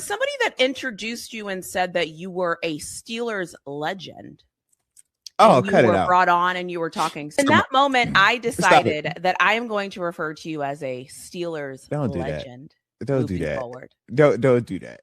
was somebody that introduced you and said that you were a Steelers legend. Oh, you cut it were out. brought on and you were talking. So in that moment, I decided that I am going to refer to you as a Steelers legend. Don't do that. Forward. Don't do that.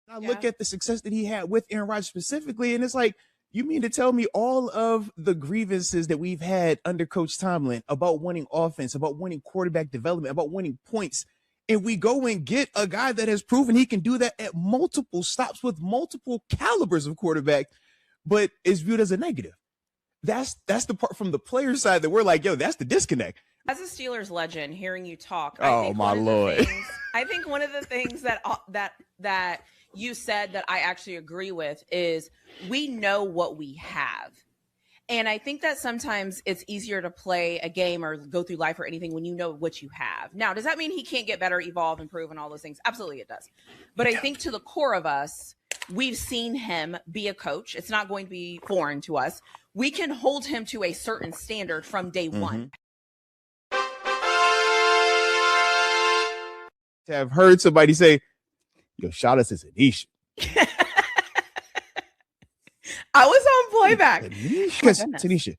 I look at the success that he had with Aaron Rodgers specifically, and it's like, you mean to tell me all of the grievances that we've had under Coach Tomlin about winning offense, about winning quarterback development, about winning points, and we go and get a guy that has proven he can do that at multiple stops with multiple calibers of quarterback, but is viewed as a negative? That's the part from the player side that we're like, yo, that's the disconnect. As a Steelers legend, hearing you talk, I think one of the things that you said that I actually agree with is we know what we have. And I think that sometimes it's easier to play a game or go through life or anything when you know what you have. Now, does that mean he can't get better, evolve, improve, and all those things? Absolutely it does. But I think to the core of us, we've seen him be a coach. It's not going to be foreign to us. We can hold him to a certain standard from day one. I've heard somebody say, yo, shout out to TaNeisha. I was on playback. Because TaNeisha,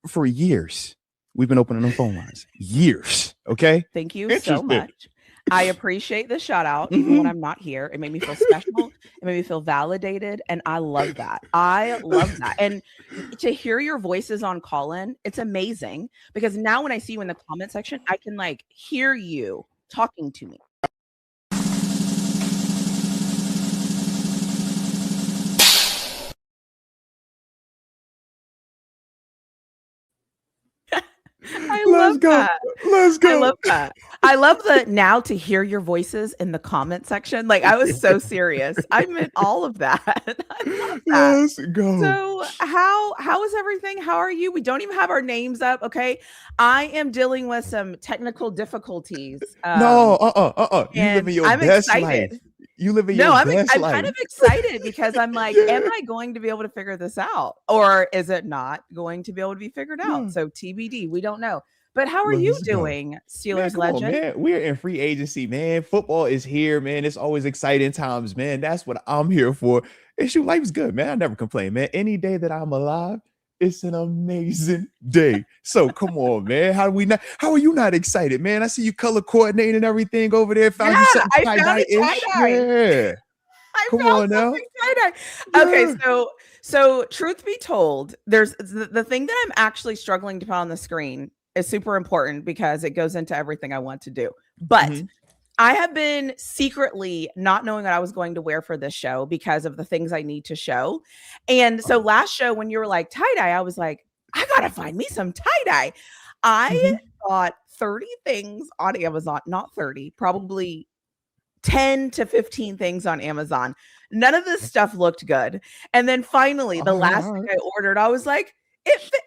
for years, we've been opening them phone lines. Years. Okay. Thank you so much. I appreciate the shout out, even when I'm not here. It made me feel special. It made me feel validated. And I love that. And to hear your voices on call-in, it's amazing, because now when I see you in the comment section, I can like hear you talking to me. Let's go. I love that. I love the now to hear your voices in the comment section. Like, I was so serious. I meant all of that. I love that. Let's go. So how is everything? How are you? We don't even have our names up. Okay. I am dealing with some technical difficulties. You live in your best excited. life. You live in your best life. I'm kind of excited because I'm like, am I going to be able to figure this out? Or is it not going to be able to be figured out? So TBD, we don't know. But how are you doing, Steelers legend? Man, we're in free agency, man. Football is here, man. It's always exciting times, man. That's what I'm here for. And shoot, life's good, man. I never complain, man. Any day that I'm alive, it's an amazing day. So come on, man. How are you not excited, man? I see you color coordinating and everything over there. I found tie-dye. Yeah. Come on now. Okay, so truth be told, there's the thing that I'm actually struggling to put on the screen is super important because it goes into everything I want to do. But I have been secretly not knowing what I was going to wear for this show because of the things I need to show. And so last show, when you were like tie-dye, I was like, I got to find me some tie-dye. I bought 30 things on Amazon, not 30, probably 10 to 15 things on Amazon. None of this stuff looked good. And then finally, the last thing I ordered, I was like,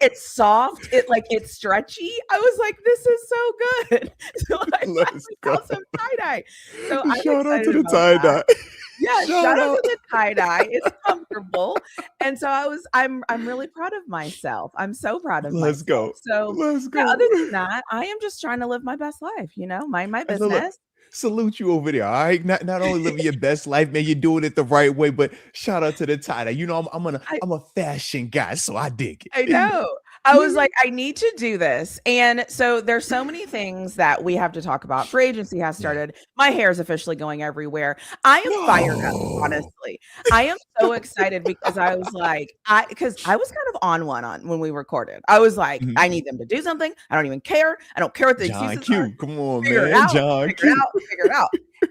it's soft. It's stretchy. I was like, this is so good. So I finally got some tie-dye. So shout out to the tie-dye. Yeah, shout out to the tie-dye. It's comfortable. And so I'm really proud of myself. I'm so proud of myself. Let's go. So other than that, I am just trying to live my best life, mind my business. Salute you over there. All right. Not only living your best life, man, you're doing it the right way, but shout out to the tie-dye. You know, I'm a fashion guy, so I dig it. I know. I was like, I need to do this. And so there's so many ththings that we have to talk about. Free agency has started. My hair is officially going everywhere. I am fired up, honestly. I am so excited because I was like, because I was kind of on when we recorded. I was like, I need them to do something. I don't even care. I don't care what the excuses are. Come on, figure man. It out, John figure it out.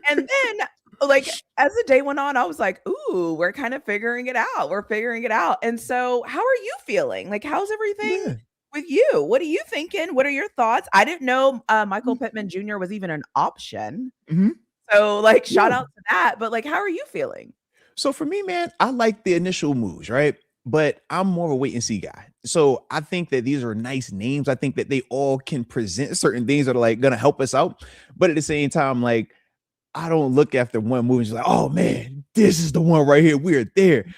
And then like as the day went on, I was like, ooh, we're kind of figuring it out. We're figuring it out. And so how are you feeling? Like, how's everything with you? What are you thinking? What are your thoughts? I didn't know Michael Pittman Jr. was even an option. So like, shout out to that. But like, how are you feeling? So for me, man, I like the initial moves, right? But I'm more of a wait and see guy. So I think that these are nice names. I think that they all can present certain things that are like going to help us out. But at the same time, like, I don't look after one movie and just like, oh man, this is the one right here. We're there.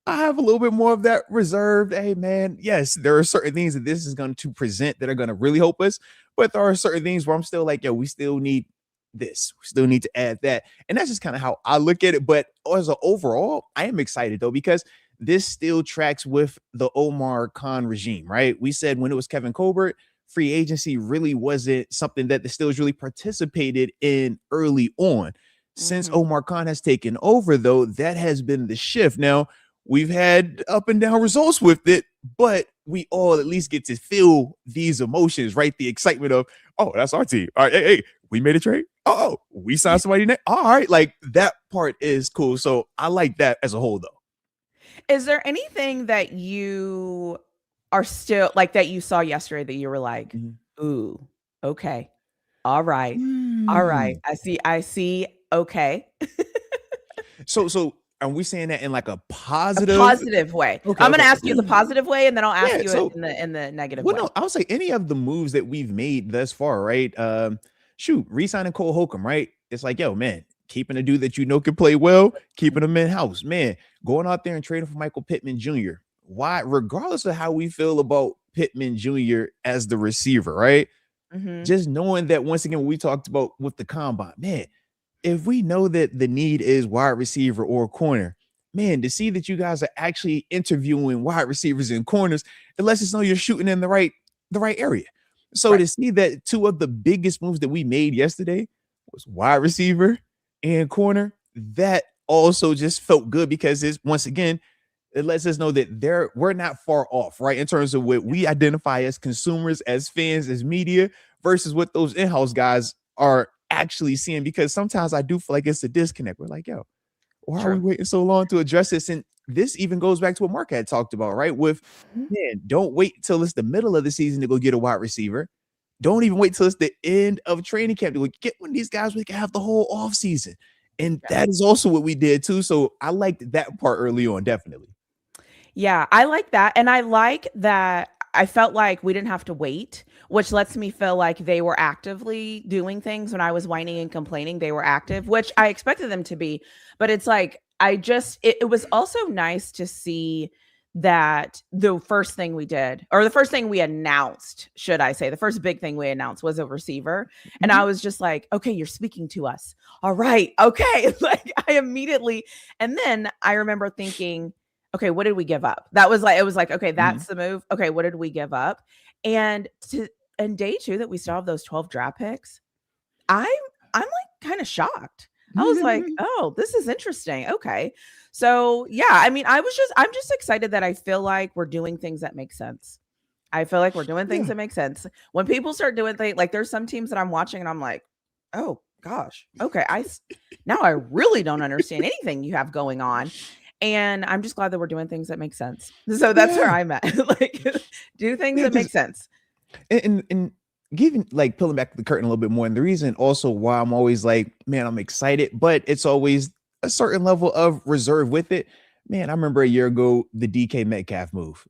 I have a little bit more of that reserved. Hey, man, yes, there are certain things that this is going to present that are going to really help us, but there are certain things where I'm still like, yo, we still need this. We still need to add that. And that's just kind of how I look at it. But as an overall, I am excited though, because this still tracks with the Omar Khan regime, right? We said when it was Kevin Colbert, free agency really wasn't something that the Steelers really participated in early on. Since Omar Khan has taken over, though, that has been the shift. Now, we've had up and down results with it, but we all at least get to feel these emotions, right? The excitement of, oh, that's our team. All right, hey, we made a trade. Oh, we signed somebody next. All right, like that part is cool. So I like that as a whole, though. Is there anything that you are still like that you saw yesterday that you were like, ooh, okay, all right, all right, I see, okay. So are we saying that in like a A positive positive way? Okay, I'm gonna okay. ask you the positive way, and then I'll ask Yeah, you so- it in the negative Well, way. no, I'll say any of the moves that we've made thus far, right? Shoot, re-signing Cole Holcomb, right? It's like, yo, man, keeping a dude that you know can play well, keeping him in house, man, going out there and trading for Michael Pittman Jr. Why, regardless of how we feel about Pittman Jr. as the receiver, right? Just knowing that once again, what we talked about with the combine, man, if we know that the need is wide receiver or corner, man, to see that you guys are actually interviewing wide receivers and corners, it lets us know you're shooting in the right area. So to see that two of the biggest moves that we made yesterday was wide receiver and corner, that also just felt good because it's once again, it lets us know that we're not far off, right? In terms of what we identify as consumers, as fans, as media, versus what those in-house guys are actually seeing. Because sometimes I do feel like it's a disconnect. We're like, yo, why are we waiting so long to address this? And this even goes back to what Mark had talked about, right? With, man, don't wait till it's the middle of the season to go get a wide receiver. Don't even wait till it's the end of training camp to go get one of these guys. We can have the whole off season. And that is also what we did too. So I liked that part early on, definitely. Yeah, I like that. And I like that I felt like we didn't have to wait, which lets me feel like they were actively doing things when I was whining and complaining. They were active, which I expected them to be. But it's like, it was also nice to see that the first thing we did, or the first thing we announced, should I say, the first big thing we announced was a receiver. And I was just like, okay, you're speaking to us. All right. Okay. Like I immediately, and then I remember thinking, okay, what did we give up? That was like, it was like, okay, that's the move. Okay, what did we give up? And day 2 that we still have those 12 draft picks, I'm like kind of shocked. I was like, oh, this is interesting. Okay. So yeah, I mean, I'm just excited that I feel like we're doing things that make sense. I feel like we're doing things that make sense. When people start doing things, like there's some teams that I'm watching and I'm like, oh gosh, okay, now I really don't understand anything you have going on. And I'm just glad that we're doing things that make sense. So that's where I'm at. Like, do things that make sense. And giving, like, pulling back the curtain a little bit more. And the reason also why I'm always like, man, I'm excited, but it's always a certain level of reserve with it. Man, I remember a year ago, the DK Metcalf move.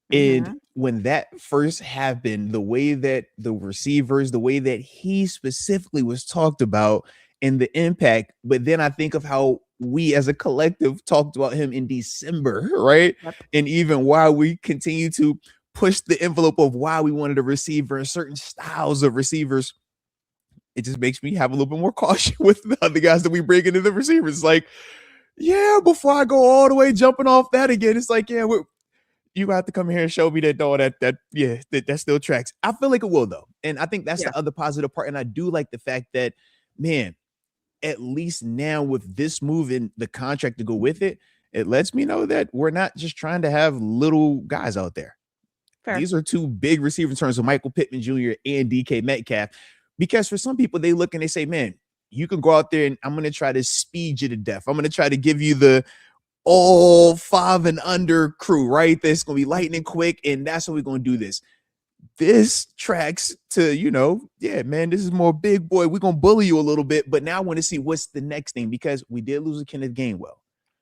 And when that first happened, the way that the receivers, the way that he specifically was talked about and the impact, but then I think of how we as a collective talked about him in December, right? And even why we continue to push the envelope of why we wanted a receiver and certain styles of receivers, it just makes me have a little bit more caution with the other guys that we bring into the receivers. Like, yeah, before I go all the way jumping off that again, it's like, yeah, you have to come here and show me that that still tracks. I feel like it will though. And I think that's the other positive part. And I do like the fact that, man, at least now with this move and the contract to go with it, it lets me know that we're not just trying to have little guys out there. Fair. These are two big receivers in terms of Michael Pittman Jr. and DK Metcalf. Because for some people, they look and they say, man, you can go out there and I'm going to try to speed you to death. I'm going to try to give you the all 5 and under crew, right? That's going to be lightning quick. And that's how we're going to do this. This tracks to, yeah, man, this is more big boy. We're going to bully you a little bit. But now I want to see what's the next thing, because we did lose a Kenneth Gainwell.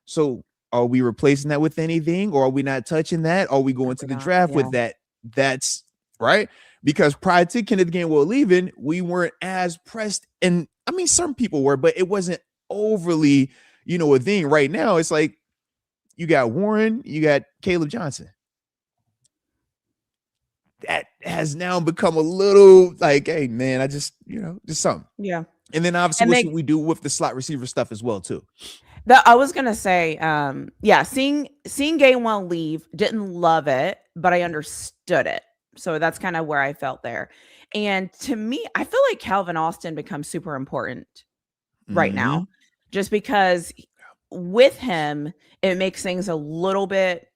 So are we replacing that with anything, or are we not touching that? Are we going to the draft with that? That's right. Because prior to Kenneth Gainwell leaving, we weren't as pressed. And I mean, some people were, but it wasn't overly, a thing. Right now, it's like, You got Warren, you got Caleb Johnson. That has now become a little like, hey man, I just, just something. Yeah. And then obviously what we do with the slot receiver stuff as well too. I was gonna say, seeing Gainwell leave, didn't love it, but I understood it. So that's kind of where I felt there. And to me, I feel like Calvin Austin becomes super important right now, just because with him, it makes things a little bit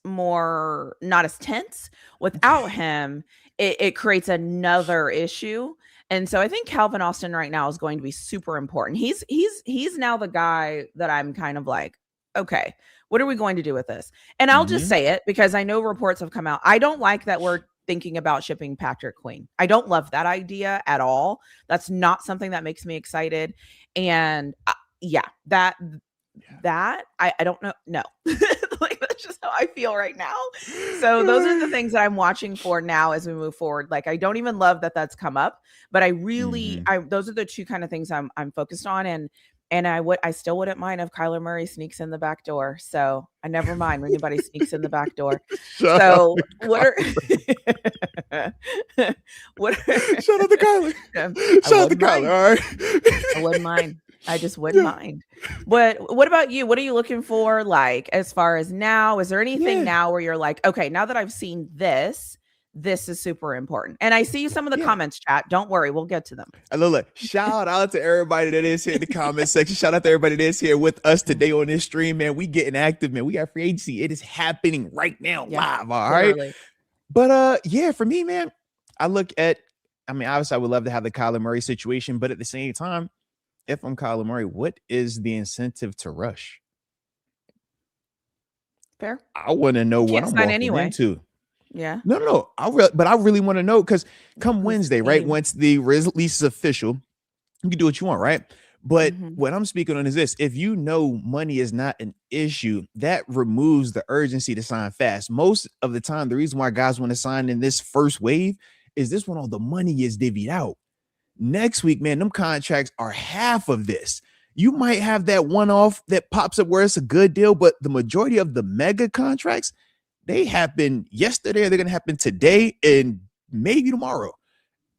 more not as tense. Without him, it creates another issue. And so I think Calvin Austin right now is going to be super important. He's now the guy that I'm kind of like, okay, what are we going to do with this? And I'll just say it because I know reports have come out. I don't like that we're thinking about shipping Patrick Queen. I don't love that idea at all. That's not something that makes me excited. And that I don't know. No, like that's just how I feel right now. So those are the things that I'm watching for now as we move forward. Like, I don't even love that that's come up, but I really, those are the two kind of things I'm focused on. And I still wouldn't mind if Kyler Murray sneaks in the back door. So I never mind when anybody sneaks in the back door. Shout out to Kyler. Shout out to Kyler. All right. I wouldn't mind. I just wouldn't mind. But what about you? What are you looking for? Like, as far as now, is there anything now where you're like, okay, now that I've seen this is super important? And I see some of the comments, chat. Don't worry, we'll get to them. Look, shout out to everybody that is here in the comment section. Shout out to everybody that is here with us today on this stream, man. We getting active, man. We got free agency. It is happening right now, live. All right. But for me, man, I look at, obviously I would love to have the Kyler Murray situation, but at the same time, if I'm Kyler Murray, what is the incentive to rush? Fair. I want to know what I'm walking into. Yeah. No. But I really want to know, because come Wednesday, right? Once the release is official, you can do what you want, right? But what I'm speaking on is this: if you know money is not an issue, that removes the urgency to sign fast. Most of the time, the reason why guys want to sign in this first wave is this when all the money is divvied out. Next week, man, them contracts are half of this. You might have that one-off that pops up where it's a good deal, but the majority of the mega contracts, they happen yesterday, they're going to happen today and maybe tomorrow.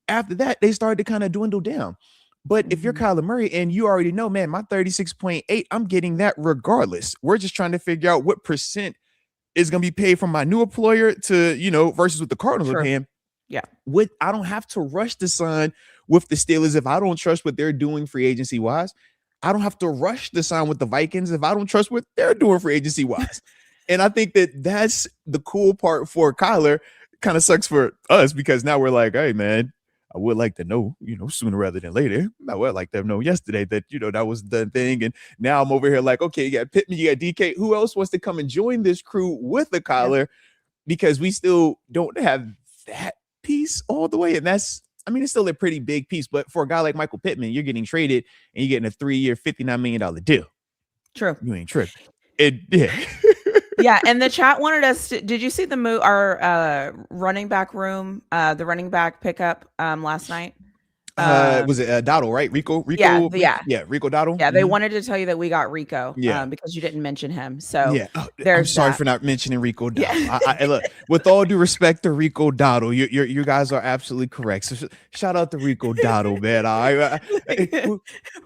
After that, they started to kind of dwindle down. But if you're Kyler Murray and you already know, man, my 36.8, I'm getting that regardless. We're just trying to figure out what percent is going to be paid from my new employer to, versus what the Cardinals are paying. Yeah. I don't have to rush to sign with the Steelers if I don't trust what they're doing free agency wise. I don't have to rush to sign with the Vikings if I don't trust what they're doing free agency wise. And I think that that's the cool part for Kyler. Kind of sucks for us because now we're like, hey, man, I would like to know, sooner rather than later. I would like to know yesterday that, that was the thing. And now I'm over here like, okay, you got Pittman, you got DK. Who else wants to come and join this crew with the Kyler? Because we still don't have that piece all the way. And that's, it's still a pretty big piece, but for a guy like Michael Pittman, you're getting traded and you're getting a 3-year, $59 million deal. True. You ain't tripping. Yeah. And the chat wanted us to, did you see our running back room, the running back pickup last night? Was it Dottle, right? Rico? Yeah, Rico Dottle. Yeah, they wanted to tell you that we got Rico because you didn't mention him. So I'm sorry for not mentioning Rico Dottle. I look, with all due respect to Rico Dottle, you guys are absolutely correct. So shout out to Rico Dottle, man.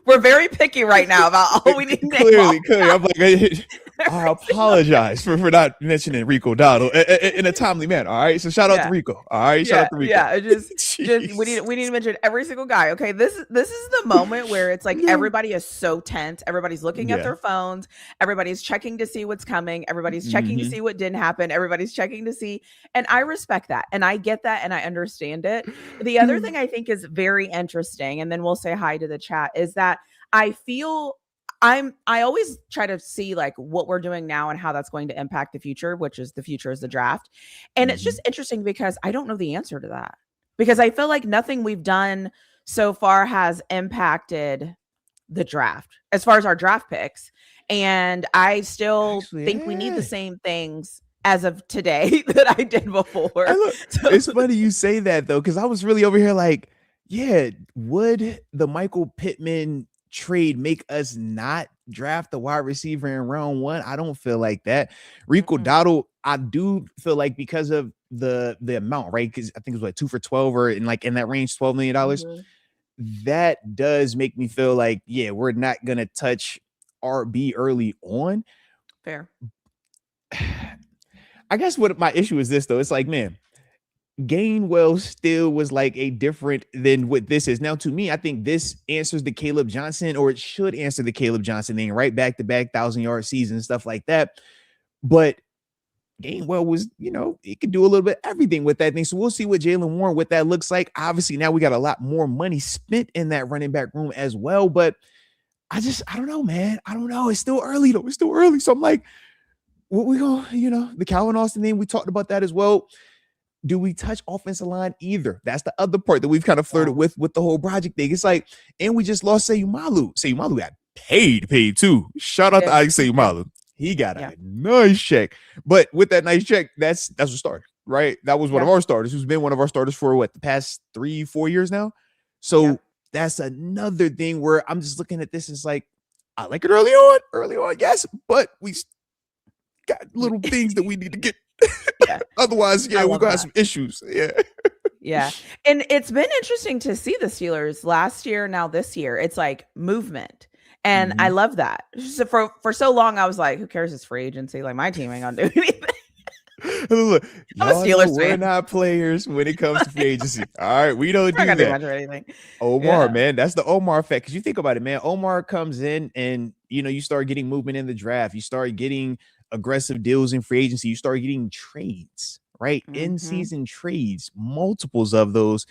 We're very picky right now about all we need to clearly. I'm like, I apologize for not mentioning Rico Dottle in a timely manner. All right, so shout out to Rico. All right, shout out to Rico. Yeah, just we need to mention every single guy. Okay, this is the moment where it's like everybody is so tense. Everybody's looking at their phones. Everybody's checking to see what's coming. Everybody's checking to see what didn't happen. Everybody's checking to see, and I respect that, and I get that, and I understand it. The other thing I think is very interesting, and then we'll say hi to the chat, is that I feel. I always try to see like what we're doing now and how that's going to impact the future, which is the future is the draft. And it's just interesting because I don't know the answer to that, because I feel like nothing we've done so far has impacted the draft as far as our draft picks. And I still think we need the same things as of today that I did before. It's funny you say that though, because I was really over here like, would the Michael Pittman trade make us not draft a wide receiver in round 1. I don't feel like that. Rico Mm-mm. Dowdle, I do feel like because of the amount, right? Because I think it was like 2 for 12 or in that range, $12 million. Mhm. That does make me feel like, yeah, we're not gonna touch RB early on. Fair. I guess what my issue is this though. It's like, man, Gainwell still was like a different than what this is. Now, to me, I think this answers the Caleb Johnson, or it should answer the Caleb Johnson thing, right? Back-to-back 1,000-yard season, stuff like that. But Gainwell was, he could do a little bit everything with that thing. So we'll see what Jalen Warren, what that looks like. Obviously, now we got a lot more money spent in that running back room as well. But I don't know, man. I don't know. It's still early, though. It's still early. So I'm like, what we going, the Calvin Austin thing, we talked about that as well. Do we touch offensive line either? That's the other part that we've kind of flirted with the whole project thing. It's like, and we just lost Seyumalu. Seyumalu got paid too. Shout out to Ike Seyumalu. He got a nice check. But with that nice check, that's what started, right? That was one of our starters, who's been one of our starters for the past 3-4 years now. So that's another thing where I'm just looking at this. It's like, I like it early on, yes, but we got little things that we need to get. Otherwise, we're gonna have some issues. Yeah. And it's been interesting to see the Steelers last year, now this year. It's like movement. And I love that. So for so long, I was like, who cares? It's free agency. Like, my team ain't gonna do anything. Look, I'm a Steelers we're fan. not players when it comes to free agency. All right, we don't do Not that. do much or anything. Omar, man, that's the Omar effect. Because you think about it, man. Omar comes in and you start getting movement in the draft. You start getting aggressive deals in free agency. You start getting trades, right? In-season trades, multiples of those.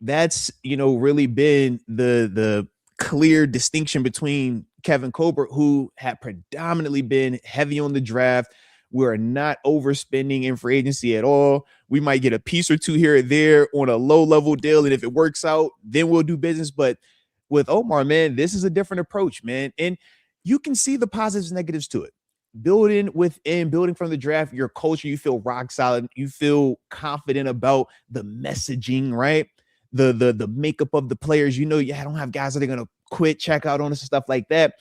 That's really been the clear distinction between Kevin Colbert, who had predominantly been heavy on the draft. We're not overspending in free agency at all. We might get a piece or two here or there on a low-level deal, and if it works out, then we'll do business. But with Omar, man, this is a different approach, man. And you can see the positives and negatives to it. Building from the draft, your culture, you feel rock solid. You feel confident about the messaging, right? The makeup of the players. I don't have guys that are going to quit, check out on us and stuff like that.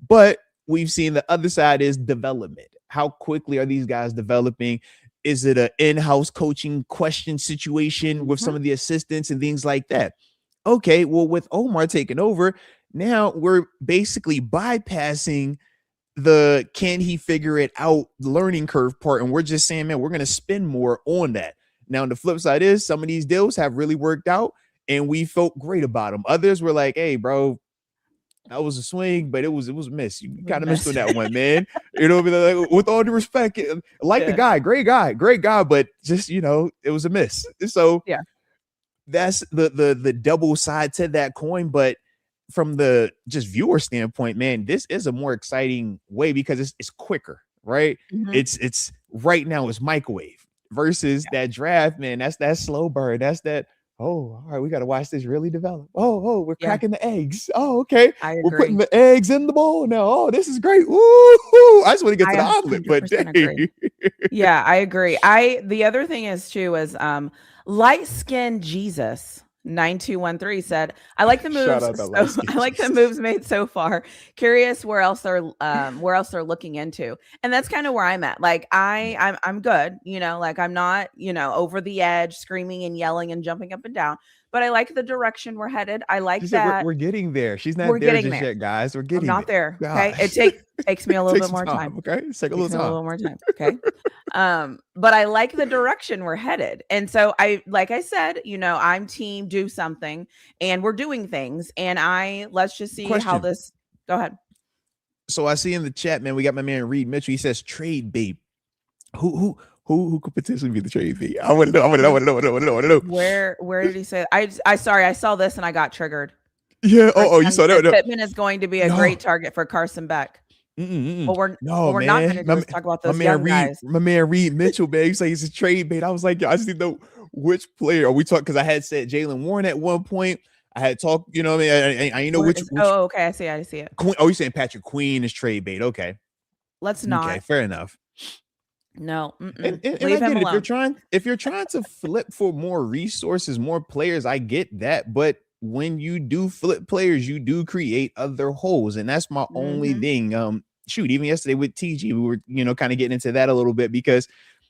But we've seen the other side is development. How quickly are these guys developing? Is it an in-house coaching question situation with some of the assistants and things like that? Okay, well, with Omar taking over, now we're basically bypassing the can he figure it out learning curve part, and we're just saying, man, we're going to spend more on that. Now, the flip side is some of these deals have really worked out, and we felt great about them. Others were like, hey, bro, that was a swing, but it was a miss. You kind of missed on that one, man. Like, with all due respect, the guy, great guy, but just it was a miss. So that's the double side to that coin. But from the just viewer standpoint, man, this is a more exciting way because it's quicker, right? It's right now it's microwave versus that draft, man. That's that slow burn. That's that. Oh, all right, we got to watch this really develop. Oh, we're cracking the eggs. Oh, okay. We're putting the eggs in the bowl now. Oh, this is great. Ooh, I just want to get to the omelet, but agree. Yeah, I agree. The other thing is too is light-skinned Jesus 9213 said, I like the moves. I like the moves made so far. Curious where else they're looking into. And that's kind of where I'm at. Like I'm good, like I'm not, over the edge, screaming and yelling and jumping up and down. But I like the direction we're headed. I like that we're getting there. She's not there just yet, guys. We're getting I'm not there. Okay. It takes me a little bit more time. Okay. Take a little more time. Okay. But I like the direction we're headed. And so like I said, I'm team do something, and we're doing things, and let's just see how this go ahead. So I see in the chat, man, we got my man Reed Mitchell. He says trade bait. Who could potentially be the trade bait? I want to know. Where did he say? Sorry, I saw this and I got triggered. Yeah. You saw that. Pittman is going to be a great target for Carson Beck. But we're not going to just talk about those young guys. My man Reed Mitchell, man, you say he's a trade bait. I was like, I just need to know which player are we talking? Because I had said Jalen Warren at one point. I had talked, I know which. Oh, okay, I see it. You're saying Patrick Queen is trade bait? Okay, let's not. Okay, fair enough. No, and leave him alone. If you're trying to flip for more resources, more players, I get that, but when you do flip players, you do create other holes, and that's my only thing. Shoot, even yesterday with TG, we were, kind of getting into that a little bit because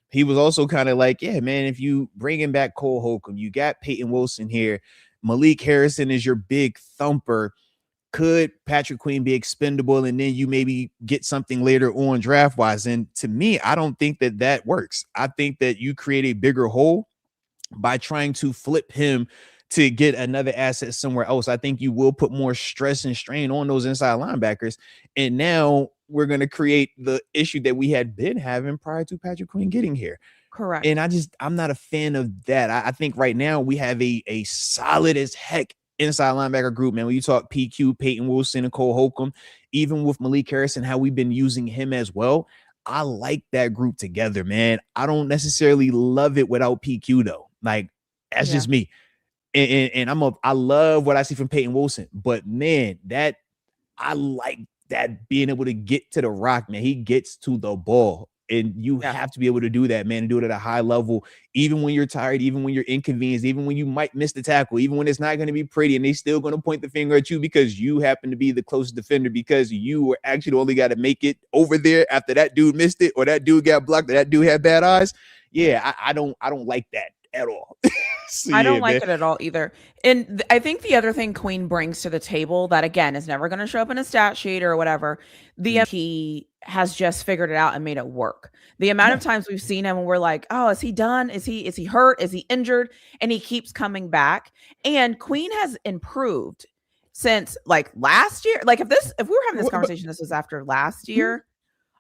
he was also kind of like, yeah, man, if you bringing back Cole Holcomb, you got Peyton Wilson here, Malik Harrison is your big thumper. Could Patrick Queen be expendable, and then you maybe get something later on draft wise? And to me, I don't think that works. I think that you create a bigger hole by trying to flip him to get another asset somewhere else. I think you will put more stress and strain on those inside linebackers. And now we're going to create the issue that we had been having prior to Patrick Queen getting here. Correct. And I'm not a fan of that. I think right now we have a solid as heck inside linebacker group, man. When you talk PQ, Peyton Wilson, and Cole Holcomb, even with Malik Harrison, how we've been using him as well, I like that group together, man. I don't necessarily love it without PQ though. Like, that's just me. And I love what I see from Peyton Wilson, but man, that I like that being able to get to the rock, man. He gets to the ball, and you have to be able to do that, man, and do it at a high level, even when you're tired, even when you're inconvenienced, even when you might miss the tackle, even when it's not going to be pretty, and they still going to point the finger at you because you happen to be the closest defender because you were actually the only guy to make it over there after that dude missed it or that dude got blocked or that dude had bad eyes. Yeah, I don't like that at all. So, I don't like it at all either. And I think the other thing Queen brings to the table that, again, is never going to show up in a stat sheet or whatever, he has just figured it out and made it work. The amount of times we've seen him and we're like, oh, is he done? Is he hurt? Is he injured? And he keeps coming back. And Queen has improved since like last year. Like if we were having this conversation, this was after last year,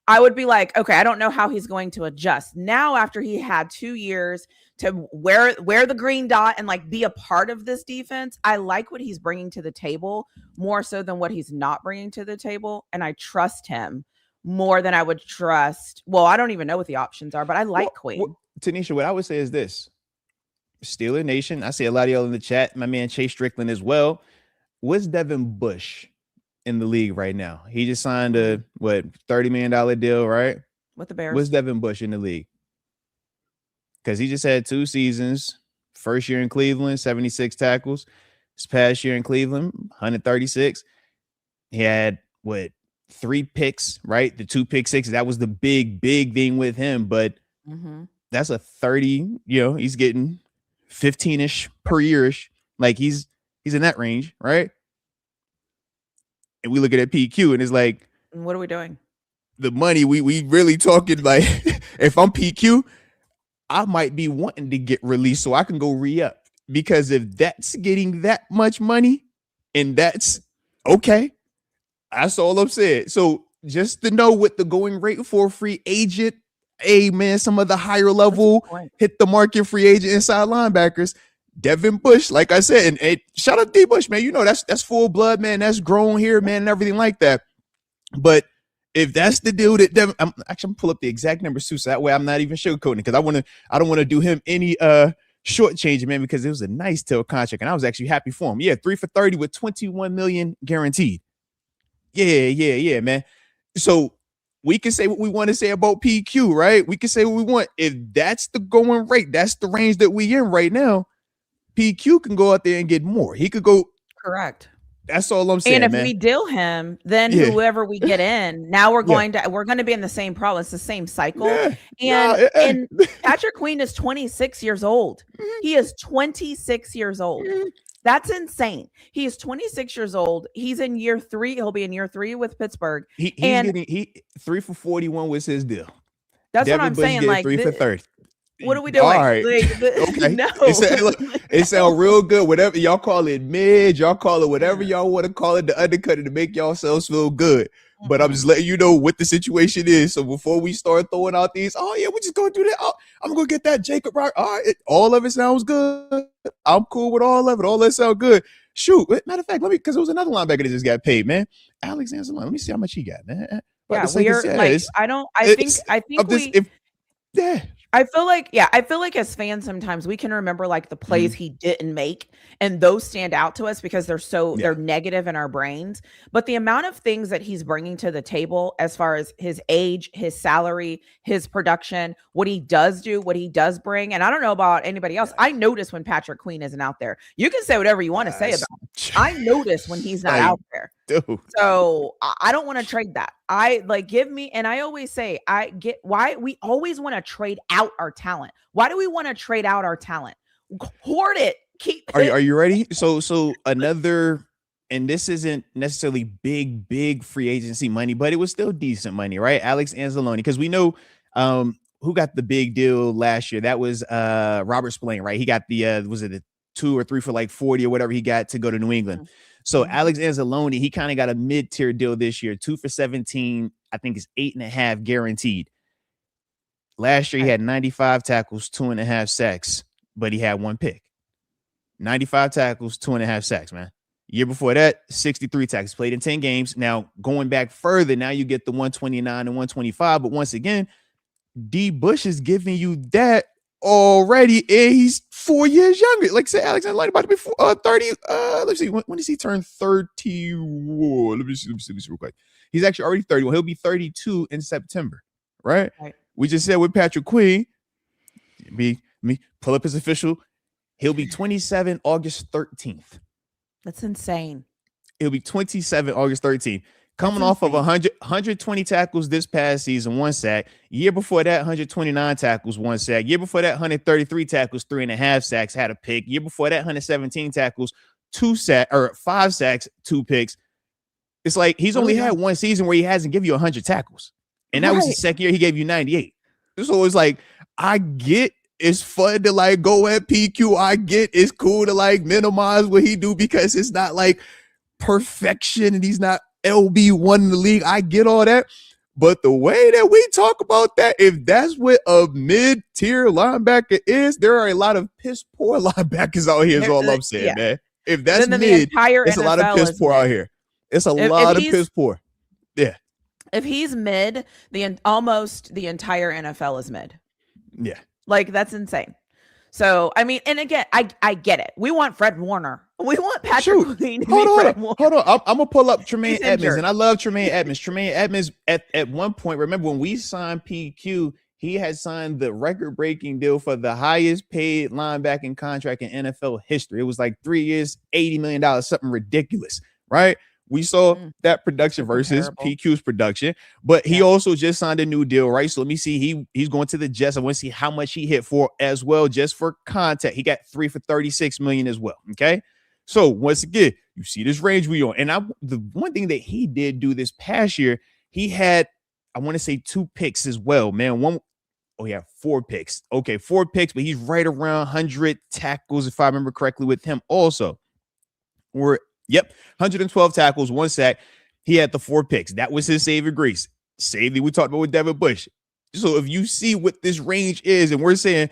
I would be like, okay, I don't know how he's going to adjust. Now, after he had 2 years to wear the green dot and like be a part of this defense, I like what he's bringing to the table more so than what he's not bringing to the table. And I trust him more than I would trust. Well, I don't even know what the options are, but I like Queen. TaNeisha, what I would say is this. Steelers Nation, I see a lot of y'all in the chat, my man Chase Strickland as well. What's Devin Bush in the league right now? He just signed a $30 million deal, right? With the Bears. What's Devin Bush in the league? Because he just had 2 seasons. First year in Cleveland, 76 tackles. His past year in Cleveland, 136. He had 3 picks, right? The 2 pick sixes. That was the big thing with him. But that's a 30. He's getting 15-ish per year-ish. Like he's in that range, right? And we look at that PQ and it's like, what are we doing? The money we really talking like if I'm PQ, I might be wanting to get released so I can go re-up, because if that's getting that much money and that's okay, that's all I'm saying. So just to know what the going rate for a free agent, man, some of the higher level hit the market free agent inside linebackers, Devin Bush, like I said, and shout out to D Bush, man. That's full blood, man. That's grown here, man, and everything like that. But if that's the deal that Devin, I'm gonna pull up the exact numbers too, so that way I'm not even sugarcoating, because I don't want to do him any shortchanging, man, because it was a nice tail contract and I was actually happy for him. Yeah, 3 for 30 with $21 million guaranteed. Yeah, man. So we can say what we want to say about PQ, right? We can say what we want. If that's the going rate, that's the range that we in right now, PQ can go out there and get more. He could go. Correct. That's all I'm saying. And if we deal him, then whoever we get in, now we're going to be in the same problem. It's the same cycle. And Patrick Queen is 26 years old. He is 26 years old. That's insane. He is 26 years old. He's in year 3. He'll be in year 3 with Pittsburgh. He's getting 3 for 41 was his deal. That's Devin what I'm Bush saying. Like 3 for 30. What are we doing? All right. Okay. No. It sounds real good. Whatever y'all call it, mid, y'all call it whatever y'all want to call it, the undercutter to make yourselves feel good. But I'm just letting you know what the situation is. So before we start throwing out these, we're just going to do that. Oh, I'm going to get that Jacob Rock. All right. All of it sounds good. I'm cool with all of it. All that sounds good. Shoot. Matter of fact, because there was another linebacker that just got paid, man. Alexander, let me see how much he got, man. I feel like as fans, sometimes we can remember like the plays he didn't make, and those stand out to us because they're negative in our brains. But the amount of things that he's bringing to the table, as far as his age, his salary, his production, what he does do, what he does bring. And I don't know about anybody else. I notice when Patrick Queen isn't out there. You can say whatever you want to say about him. I notice when he's not out there. Dude. So I don't want to trade that. I like give me, and I always say, I get why we always want to trade out our talent. Why do we want to trade out our talent? Hoard it. Keep Are it. you ready? So another, and this isn't necessarily big free agency money, but it was still decent money, right? Alex Anzalone, because we know who got the big deal last year. That was Robert Spillane, right? He got the was it a 2 or 3 for like 40 or whatever he got to go to New England. So Alex Anzalone, he kind of got a mid-tier deal this year, 2 for 17. I think it's 8.5 guaranteed. Last year he had 95 tackles, 2.5 sacks, but he had 1 pick. 95 tackles, 2.5 sacks, man. Year before that, 63 tackles, played in 10 games. Now, going back further, now you get the 129 and 125. But once again, D. Bush is giving you that already, and he's 4 years younger. Like say, Alexander Light about to be 30. Let's see, when does he turn 30? Whoa, let me see real quick. He's actually already 31. He'll be 32 in September, right? We just said with Patrick Queen, me pull up his official. He'll be 27 August 13th. That's insane. He'll be 27 August 13th. Coming off of 120 tackles this past season, 1 sack. Year before that, 129 tackles, 1 sack. Year before that, 133 tackles, 3.5 sacks, had a pick. Year before that, 117 tackles, 5 sacks, 2 picks. It's like he's only had 1 season where he hasn't given you 100 tackles. And that was his second year. He gave you 98. So it's like, I get it's fun to like go at PQ. I get it's cool to like minimize what he do because it's not like perfection and he's not LB1 in the league. I get all that. But the way that we talk about that, if that's what a mid-tier linebacker is, there are a lot of piss poor linebackers out here is all I'm saying, man. If that's mid, it's a lot of piss poor out here. It's a lot of piss poor. Yeah. If he's mid, almost the entire NFL is mid. Yeah. Like, that's insane. So, I mean, and again, I get it. We want Fred Warner. We want Patrick Queen. Hold on. I'm going to pull up Tremaine Edmonds, and I love Tremaine Edmonds. Tremaine Edmonds, at one point, remember when we signed PQ, he had signed the record-breaking deal for the highest paid linebacking contract in NFL history. It was like 3 years, $80 million, something ridiculous, right? We saw that production versus PQ's production, but he also just signed a new deal, right? So let me see. He's going to the Jets. I want to see how much he hit for as well, just for context. He got 3 for $36 million as well. Okay. So once again, you see this range we on. And the one thing that he did do this past year, he had, I want to say 2 picks as well, man. He had 4 picks. Okay, 4 picks, but he's right around 100 tackles, if I remember correctly, with him also. 112 tackles, 1 sack. He had the 4 picks. That was his saving grace. Save that we talked about with Devin Bush. So if you see what this range is, and we're saying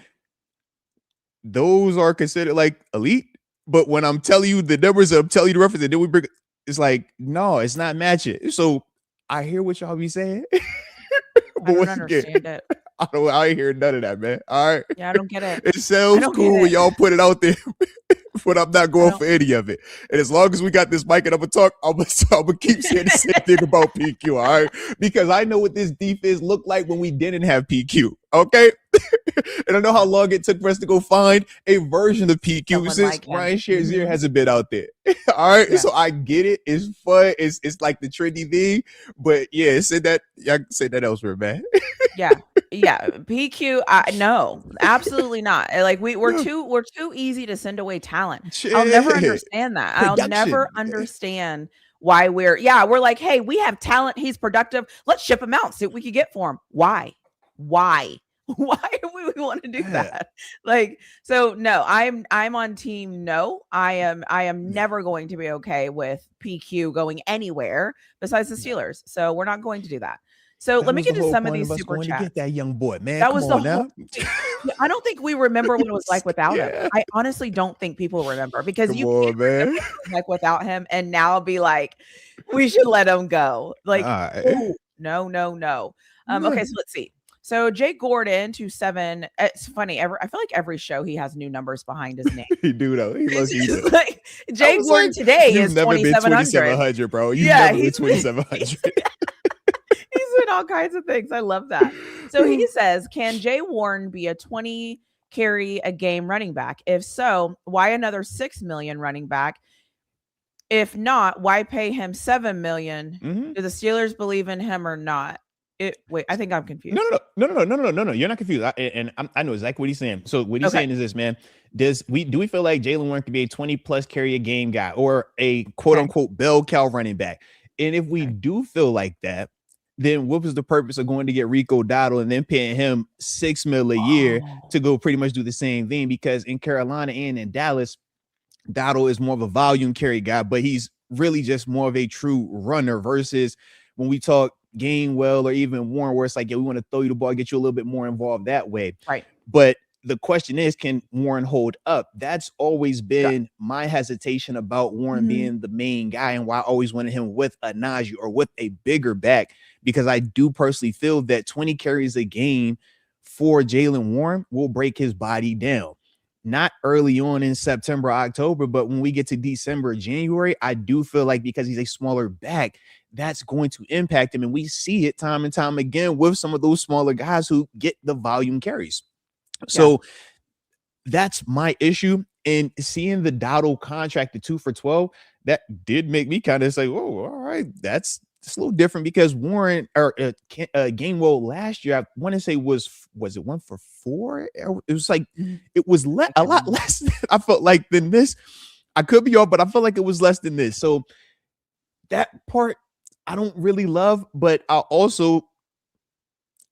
those are considered like elite, but when I'm telling you the numbers, I'm telling you the reference, and then we bring it's like, no, it's not matching. So I hear what y'all be saying. I don't understand it. I ain't hear none of that, man. All right. Yeah, I don't get it. It sounds cool when y'all put it out there, but I'm not going for any of it. And as long as we got this mic and I'm going to talk, I'm going to keep saying the same thing about PQ, all right? Because I know what this defense looked like when we didn't have PQ, okay? And I know how long it took for us to go find a version of PQ since Ryan Shazier hasn't been out there. All right, so I get it. It's fun. It's like the trendy thing. But yeah, say that elsewhere, man. Yeah. PQ, no, absolutely not. Like we're too easy to send away talent. I'll never understand that. I'll never understand why we're like, hey, we have talent. He's productive. Let's ship him out. See what we could get for him. Why do we want to do that? Like, so no, I'm on team no. I am never going to be okay with PQ going anywhere besides the Steelers. So we're not going to do that. So let me get to some of these super chats. Get that young boy, man. That was the whole thing. I don't think we remember what it was like without him. I honestly don't think people remember because like without him, and now be like, we should let him go. Like, no. Okay, so let's see. So Jay Gordon 27. It's funny. I feel like every show he has new numbers behiin his name. He do though. He looks like Jay Gordon today is 2700, bro. You've never been 2700. He's been all kinds of things. I love that. So he says, can Jay Warren be a 20 carry a game running back? If so, why another $6 million running back? If not, why pay him $7 million? Mm-hmm. Do the Steelers believe in him or not? Wait, I think I'm No, confused. no, no, no, no, no, no, no, no, no. You're not confused. I know exactly what he's saying. So what he's Okay. saying is this, man. Do we feel like Jalen Warren could be a 20 plus carry a game guy or a quote Okay. unquote bell cow running back? And if we Okay. do feel like that, then what was the purpose of going to get Rico Dowdle and then paying him $6 million a year Oh, to go pretty much do the same thing? Because in Carolina and in Dallas, Dowdle is more of a volume carry guy, but he's really just more of a true runner versus when we talk Gainwell or even Warren, where it's like, yeah, we want to throw you the ball, get you a little bit more involved that way. right. But the question is, can Warren hold up? That's always Yeah. been my hesitation about Warren being the main guy and why I always wanted him with a Najee or with a bigger back, because I do personally feel that 20 carries a game for Jalen Warren will break his body down. Not early on in September, October, but when we get to December, January, I do feel like because he's a smaller back, that's going to impact him. And we see it time and time again with some of those smaller guys who get the volume carries. So that's my issue. And seeing the Dowdle contract, the 2 for 12, that did make me kind of say, oh, all right, that's it's a little different because Warren or Gainwell last year, I want to say was it 1 for 4? It was like it was a lot less than I felt like than this. I could be off, but I felt like it was less than this. So that part I don't really love, but I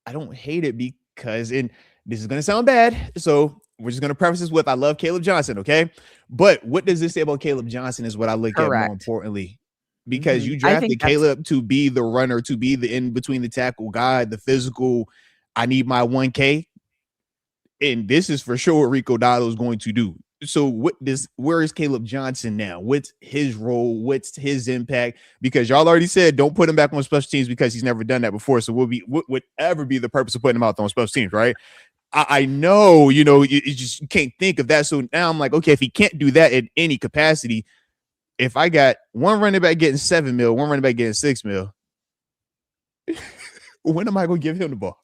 don't hate it because this is gonna sound bad. So we're just gonna preface this with I love Caleb Johnson, okay? But what does this say about Caleb Johnson is what I look at more importantly. Because you drafted Caleb to be the runner, to be the in between the tackle guy, the physical, I need my 1K. And this is for sure what Rico Dowdle is going to do. So where is Caleb Johnson now? What's his role? What's his impact? Because y'all already said don't put him back on special teams because he's never done that before. So what would ever be the purpose of putting him out on special teams, right? I know, you can't think of that. So now I'm like, okay, if he can't do that in any capacity, if I got one running back getting $7 million, one running back getting $6 million, when am I going to give him the ball?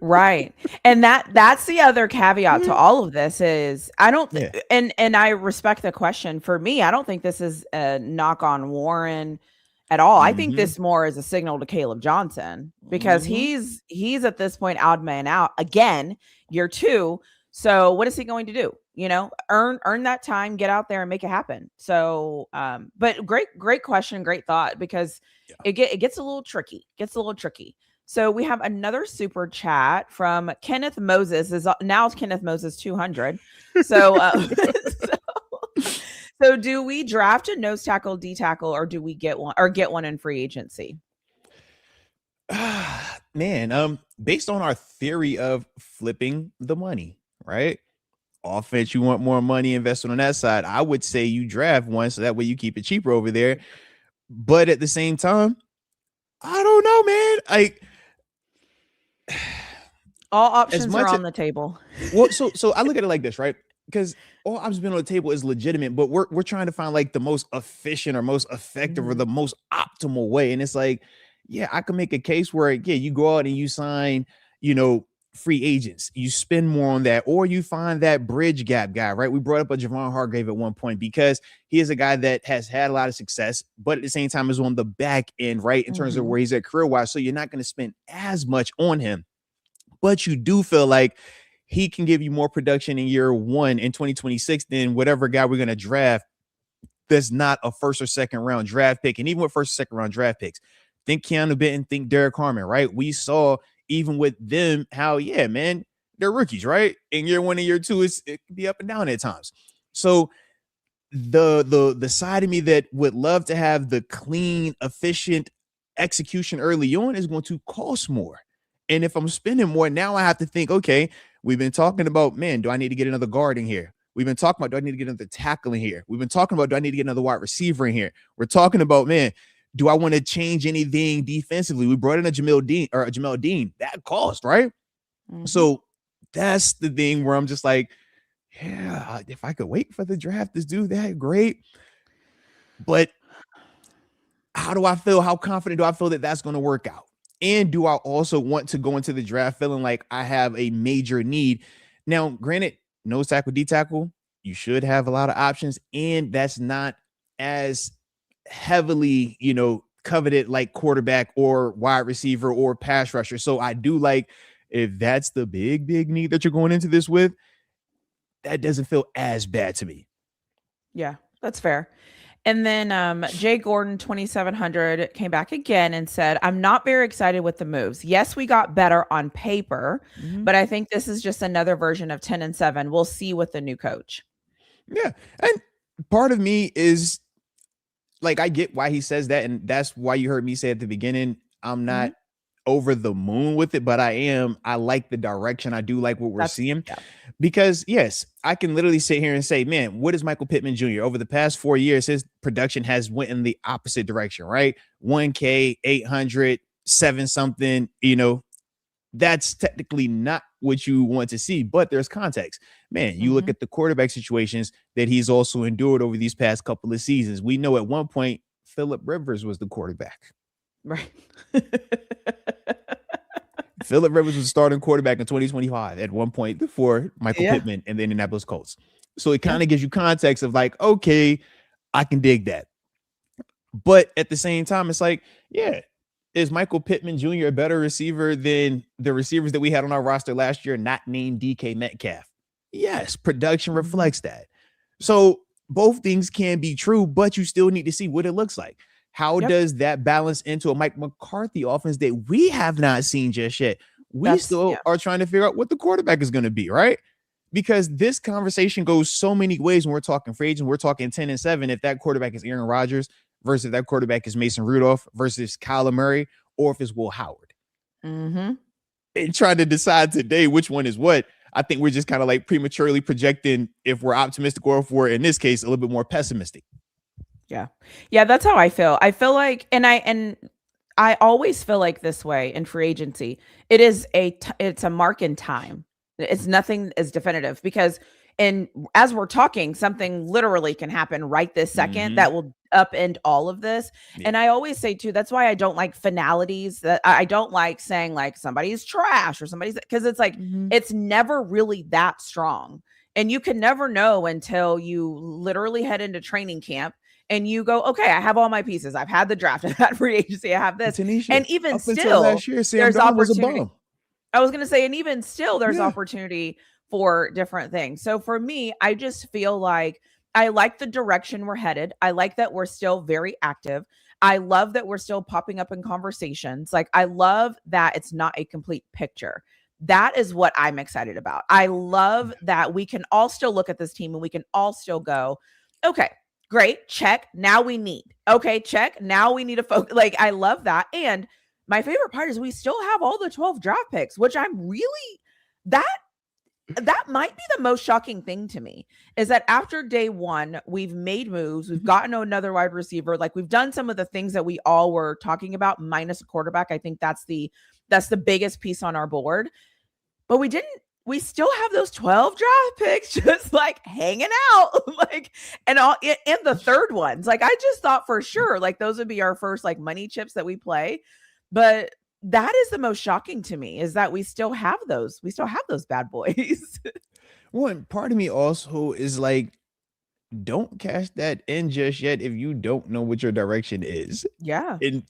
Right. And that's the other caveat to all of this is I don't and I respect the question. For me, I don't think this is a knock on Warren at all. I think this more is a signal to Caleb Johnson because he's at this point odd man out again, year 2. So what is he going to do? Earn that time, get out there and make it happen. So but great question, great thought, because it gets a little tricky. So we have another super chat from Kenneth Moses. Now it's Kenneth Moses 200. So, so do we draft a nose tackle, D tackle, or do we get one in free agency? Man, based on our theory of flipping the money, right? Offense, you want more money invested on that side. I would say you draft one so that way you keep it cheaper over there. But at the same time, I don't know, man. All options are on the table. Well, so I look at it like this, right? Because all options being on the table is legitimate, but we're trying to find like the most efficient or most effective or the most optimal way. And it's like, yeah, I can make a case where you go out and you sign, free agents, you spend more on that, or you find that bridge gap guy, right? We brought up a Javon Hargrave at one point because he is a guy that has had a lot of success, but at the same time is on the back end, right? In terms of where he's at career-wise. So you're not going to spend as much on him, but you do feel like he can give you more production in year 1 in 2026 than whatever guy we're going to draft that's not a first or second round draft pick. And even with first or second round draft picks, think Keanu Benton, think Derek Harmon, right? We saw even with them how, man, they're rookies, right? In year 1 and year 2, it can be up and down at times. So the side of me that would love to have the clean, efficient execution early on is going to cost more. And if I'm spending more, now I have to think, okay, we've been talking about, man, do I need to get another guard in here? We've been talking about, do I need to get another tackle in here? We've been talking about, do I need to get another wide receiver in here? We're talking about, man, do I want to change anything defensively? We brought in a Jamel Dean. That cost, right? So that's the thing where I'm just like, yeah, if I could wait for the draft to do that, great. But how do I feel? How confident do I feel that that's going to work out? And do I also want to go into the draft feeling like I have a major need? Now, granted, nose tackle, D tackle, you should have a lot of options, and that's not as heavily, coveted like quarterback or wide receiver or pass rusher. So I do like, if that's the big need that you're going into this with, that doesn't feel as bad to me. Yeah, that's fair. And then Jay Gordon 2700 came back again and said, I'm not very excited with the moves. Yes, we got better on paper, but I think this is just another version of 10-7. We'll see with the new coach. Yeah. And part of me is like, I get why he says that. And that's why you heard me say at the beginning, I'm not over the moon with it, but I like the direction. I do like what we're seeing, because yes, I can literally sit here and say, man, what is Michael Pittman Jr. over the past 4 years? His production has went in the opposite direction, right? 1K, 800, 7 something, that's technically not what you want to see, but there's context. Man, you look at the quarterback situations that he's also endured over these past couple of seasons. We know at one point, Phillip Rivers was the quarterback. Right. Phillip Rivers was starting quarterback in 2025 at one point before Michael Pittman and the Indianapolis Colts. So it kind of gives you context of like, okay, I can dig that. But at the same time, it's like, yeah, is Michael Pittman Jr. a better receiver than the receivers that we had on our roster last year, not named DK Metcalf? Yes, production reflects that. So both things can be true, but you still need to see what it looks like. How does that balance into a Mike McCarthy offense that we have not seen just yet? We still are trying to figure out what the quarterback is going to be, right? Because this conversation goes so many ways when we're talking free agents. We're talking 10-7. If that quarterback is Aaron Rodgers versus if that quarterback is Mason Rudolph versus Kyler Murray, or if it's Will Howard. And trying to decide today which one is what, I think we're just kind of like prematurely projecting if we're optimistic or if we're, in this case, a little bit more pessimistic. Yeah, that's how I feel. I feel like, and I always feel like this way in free agency. It's a mark in time. It's nothing as definitive, because as we're talking, something literally can happen right this second that will upend all of this. And I always say too, that's why I don't like finalities. That I don't like saying like somebody's trash or because it's like it's never really that strong, and you can never know until you literally head into training camp. And you go, okay, I have all my pieces. I've had the draft. I've had free agency. I have this. TaNeisha, and even still, last year, there's opportunity. I was going to say, and even still, there's opportunity for different things. So for me, I just feel like I like the direction we're headed. I like that we're still very active. I love that we're still popping up in conversations. Like, I love that it's not a complete picture. That is what I'm excited about. I love that we can all still look at this team and we can all still go, okay, great, check. Now we need. Okay, check. Now we need a focus. Like, I love that. And my favorite part is we still have all the 12 draft picks, which I'm really, that might be the most shocking thing to me, is that after day one, we've made moves. We've gotten another wide receiver. Like, we've done some of the things that we all were talking about, minus a quarterback. I think that's the biggest piece on our board. But we still have those 12 draft picks just like hanging out, like, and the third ones. Like, I just thought for sure, like, those would be our first like money chips that we play. But that is the most shocking to me, is that we still have those. We still have those bad boys. One part of me also is like, don't cash that in just yet if you don't know what your direction is. Yeah. And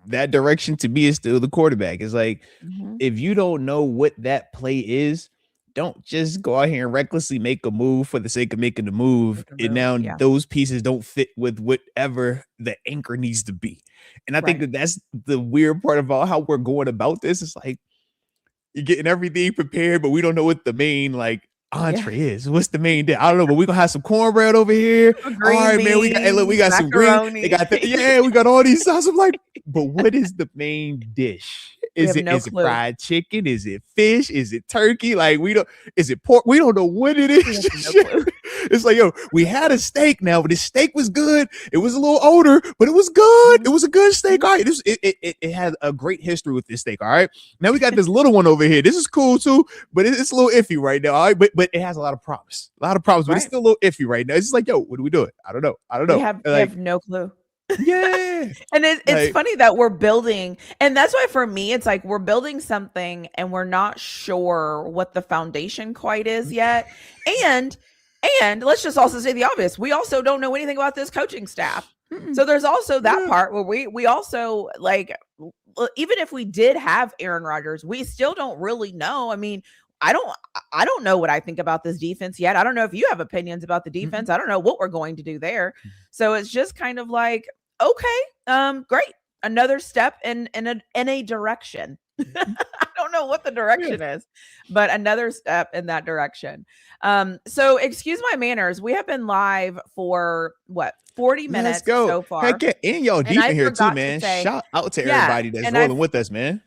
that direction to me is still the quarterback. It's like, if you don't know what that play is, don't just go out here and recklessly make a move for the sake of making the move. And now those pieces don't fit with whatever the anchor needs to be. And I think that that's the weird part about how we're going about this. It's like, you're getting everything prepared, but we don't know what the main like entree is. What's the main dish? I don't know, but we're gonna have some cornbread over here. All right, man. We got some green. We got all these sauces. I'm like, but what is the main dish? Is it fried chicken? Is it fish? Is it turkey? Like, is it pork? We don't know what it is. It's like, yo, we had a steak now, but the steak was good. It was a little older, but it was good. It was a good steak. All right. It had a great history with this steak. All right. Now we got this little one over here. This is cool too, but it's a little iffy right now. All right. But it has a lot of promise. But it's still a little iffy right now. It's just like, yo, what are we doing? I don't know. We have no clue. Yeah. And it's funny that we're building, and that's why for me it's like we're building something and we're not sure what the foundation quite is yet. And let's just also say the obvious, we also don't know anything about this coaching staff. So there's also that part where we also like, even if we did have Aaron Rodgers, we still don't really know. I mean, I don't know what I think about this defense yet. I don't know if you have opinions about the defense. I don't know what we're going to do there. So it's just kind of like, okay, great. Another step in a direction. I don't know what the direction is, but another step in that direction. So excuse my manners. We have been live for what, 40 minutes so far. Heck yeah. And y'all deep in here too, man. Shout out to everybody that's rolling with us, man.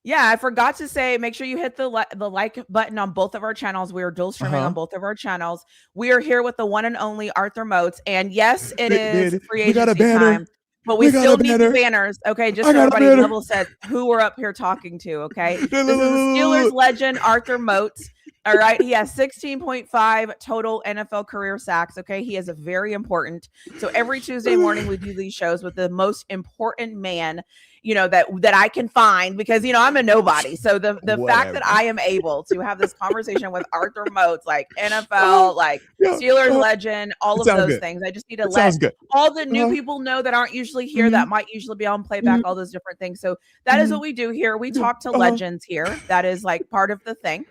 Yeah, I forgot to say, make sure you hit the like button on both of our channels. We are dual streaming on both of our channels. We are here with the one and only Arthur Moats. And yes, it is free agency time, but we still need the banners. Okay, just so everybody level set who we're up here talking to. Okay, this is the Steelers legend, Arthur Moats. All right, he has 16.5 total NFL career sacks. Okay, he is a very important. So every Tuesday morning we do these shows with the most important man, you know, that I can find, because, you know, I'm a nobody. So the fact that I am able to have this conversation with Arthur Moats, like NFL, like Steelers legend, all of those things, I just need to let all the new people know that aren't usually here, that might usually be on playback, all those different things. So that is what we do here. We talk to legends here. That is like part of the thing.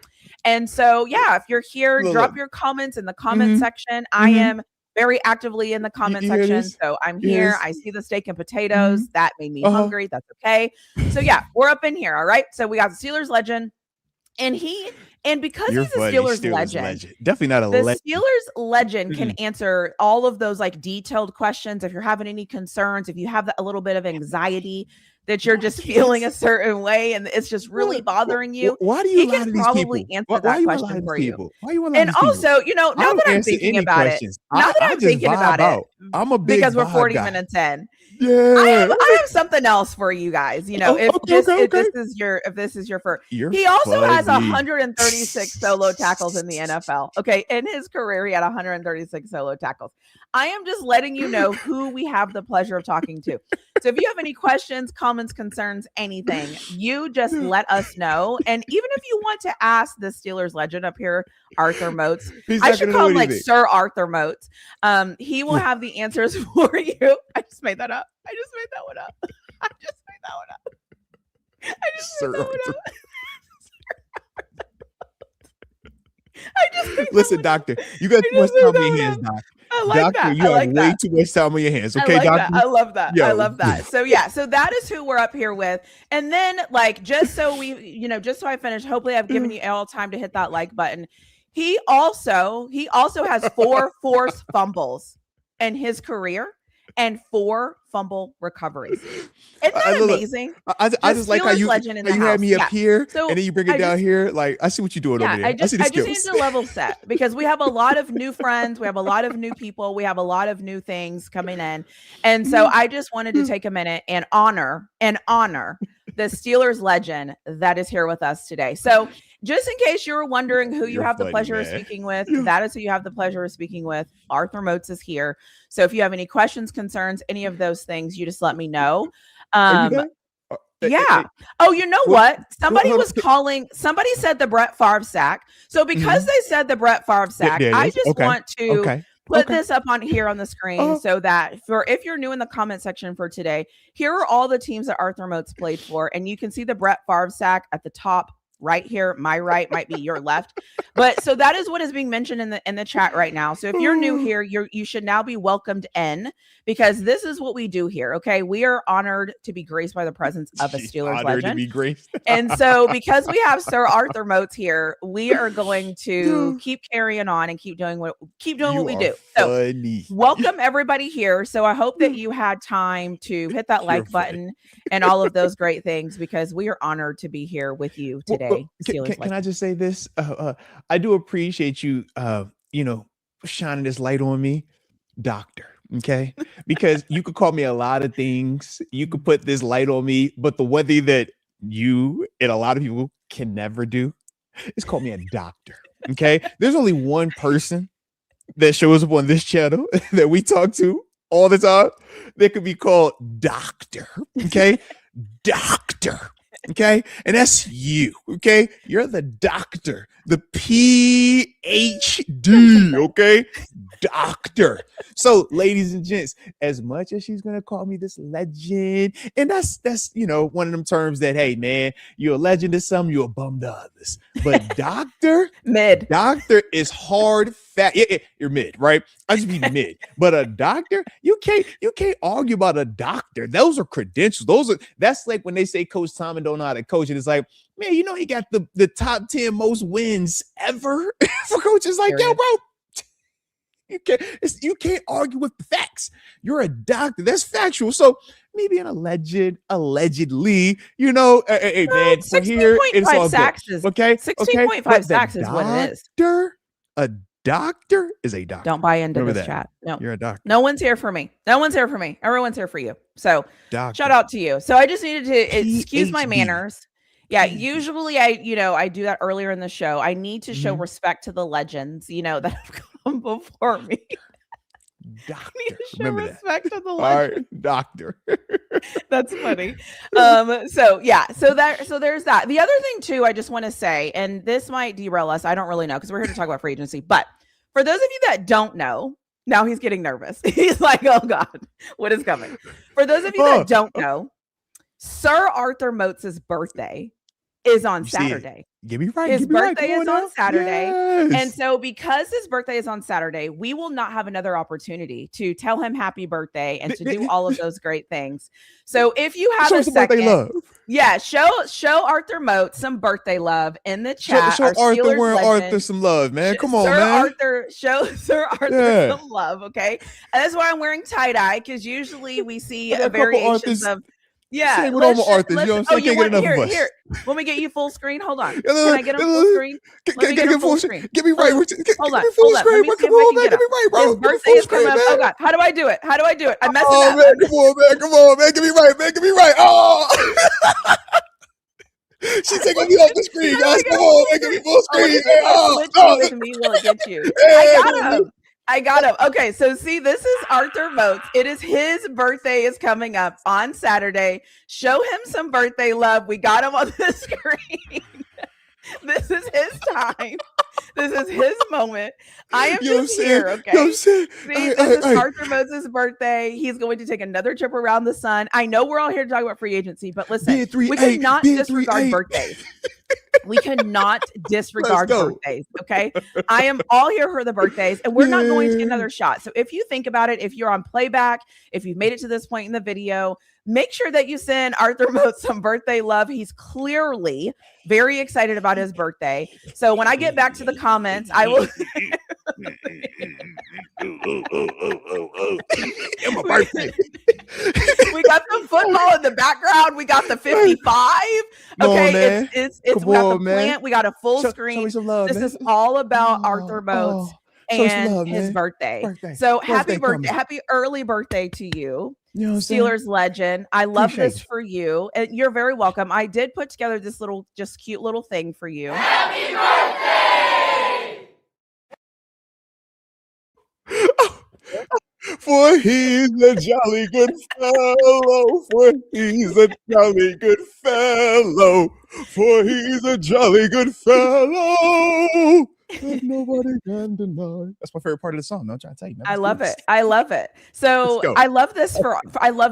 And so, yeah, if you're here, drop your comments in the comment section. I am very actively in the comment section. So I'm here. I see the steak and potatoes. That made me hungry. That's okay. So yeah, we're up in here. All right. So we got the Steelers legend, and because he's a Steelers legend, definitely not a legend. The Steelers legend can answer all of those like detailed questions. If you're having any concerns, if you have a little bit of anxiety, that you're just feeling a certain way and it's just really bothering you, why do you he can probably answer that question for you. And also, you know, now that I'm thinking about it, I'm a big because we're 40 minutes in. Yeah, I have something else for you guys. You know, if this is your first, he also has 136 solo tackles in the NFL. Okay, in his career, he had 136 solo tackles. I am just letting you know who we have the pleasure of talking to. So if you have any questions, comments, concerns, anything, you just let us know. And even if you want to ask the Steelers legend up here, Arthur Moats, I should call him like Sir Arthur Moats. He will have the answers for you. I just made that up. I just made that one up. Listen, doctor, you got too much time on your hands, doc. Doctor, you have way too much time on your hands. Okay, doctor? I love that. I love that. So yeah, so that is who we're up here with. And then, like, just so I finish, hopefully I've given you all time to hit that like button. He also has 4 forced fumbles in his career and 4 fumble recoveries. Isn't that amazing? I just like how you had me up here, and then you bring it down here. Like, I see what you're doing over there. I just need to level set, because we have a lot of new friends. We have a lot of new people. We have a lot of new things coming in. And so I just wanted to take a minute and honor the Steelers legend that is here with us today. So just in case you're wondering who you have the pleasure of speaking with, that is who you have the pleasure of speaking with. Arthur Moats is here. So if you have any questions, concerns, any of those things, you just let me know. Yeah. Oh, you know what? Somebody said the Brett Favre sack. So because they said the Brett Favre sack, I just want to put this up on here on the screen so that if you're new in the comment section for today, here are all the teams that Arthur Moats played for. And you can see the Brett Favre sack at the top right here. My right might be your left. But so that is what is being mentioned in the chat right now. So if you're new here, you should now be welcomed in, because this is what we do here. Okay. We are honored to be graced by the presence of a Steelers legend. To be graced. And so because we have Sir Arthur Moats here, we are going to keep carrying on and keep doing what we do. So welcome everybody here. So I hope that you had time to hit that like button and all of those great things, because we are honored to be here with you today. Can I just say this? I do appreciate you, shining this light on me, doctor. Okay, because you could call me a lot of things. You could put this light on me, but the one thing that you and a lot of people can never do is call me a doctor. Okay, there's only one person that shows up on this channel that we talk to all the time that could be called doctor. Okay, doctor. Okay, and that's you. Okay, you're the doctor, the PhD. Okay, doctor. So, ladies and gents, as much as she's gonna call me this legend, and that's one of them terms that, hey man, you're a legend to some, you're a bum to others. But doctor, Mid. doctor is hard fat. You're mid, right? I just be mid. But a doctor, you can't argue about a doctor. Those are credentials. That's like when they say Coach Tomlin don't know how to coach, and it's like, man, he got the top 10 most wins ever for coaches. Like, yo, bro, you can't argue with the facts. You're a doctor. That's factual. So maybe an allegedly, hey man, for here it's all sacks good. Okay, 16.5 sacks is what it is. A doctor is a doctor. Don't buy into Remember this that. chat. No, you're a doctor. No one's here for me. Everyone's here for you. So shout out to you. So I just needed to excuse my manners. Yeah, usually I do that earlier in the show. I need to show respect to the legends, that have come before me. Doctor. I need to show Remember respect that. to the legends. All right, doctor. That's funny. So there's that. The other thing too, I just want to say, and this might derail us, I don't really know, because we're here to talk about free agency, but for those of you that don't know, now he's getting nervous. He's like, oh God, what is coming? For those of you that don't know, Sir Arthur Moats' birthday is on Saturday. Give me right. His birthday is on Saturday. Yes. And so because his birthday is on Saturday, we will not have another opportunity to tell him happy birthday and to do all of those great things. So if you have a second, love. Yeah, show Arthur Moats some birthday love in the chat. Show Arthur wearing Arthur some love, man. Come on, man. Show Sir Arthur some love, okay? And that's why I'm wearing tie-dye, because usually we see variations of same with all my Arthurs. You know what I'm saying? Can't get enough of us. Here. Let me get you full screen. Hold on. Can I get him full screen? Let me get him full screen. Get me right. Hold on. Let me see if I can get him. His birthday is coming up. Oh God, how do I do it? I messed it up. Man, come on, man. Get me right. Oh. She's taking me off the screen, guys. Come on, man. Get me full screen. With me, will it get you? I got him. Okay, so see, this is Arthur Moats. His birthday is coming up on Saturday. Show him some birthday love. We got him on the screen. This is his time. This is his moment. I am just here, okay? See, this is Arthur Moats' birthday. He's going to take another trip around the sun. I know we're all here to talk about free agency, but listen, we cannot disregard birthdays. We cannot disregard birthdays, okay? I am all here for the birthdays, and we're not going to get another shot. So if you think about it, if you're on playback, if you've made it to this point in the video, make sure that you send Arthur Moats some birthday love. He's clearly very excited about his birthday. So when I get back to the comments, I will... My birthday. We got the football in the background. We got the 55. Okay, it's we got the plant. We got a full screen. This is all about Arthur Moats and his birthday. So happy early birthday to you. Steelers legend. I love this for you. And you're very welcome. I did put together this just cute little thing for you. Happy birthday! For he's a jolly good fellow. For he's a jolly good fellow. For he's a jolly good fellow. That nobody can deny. That's my favorite part of the song. I'm trying to tell you. I love it. So I love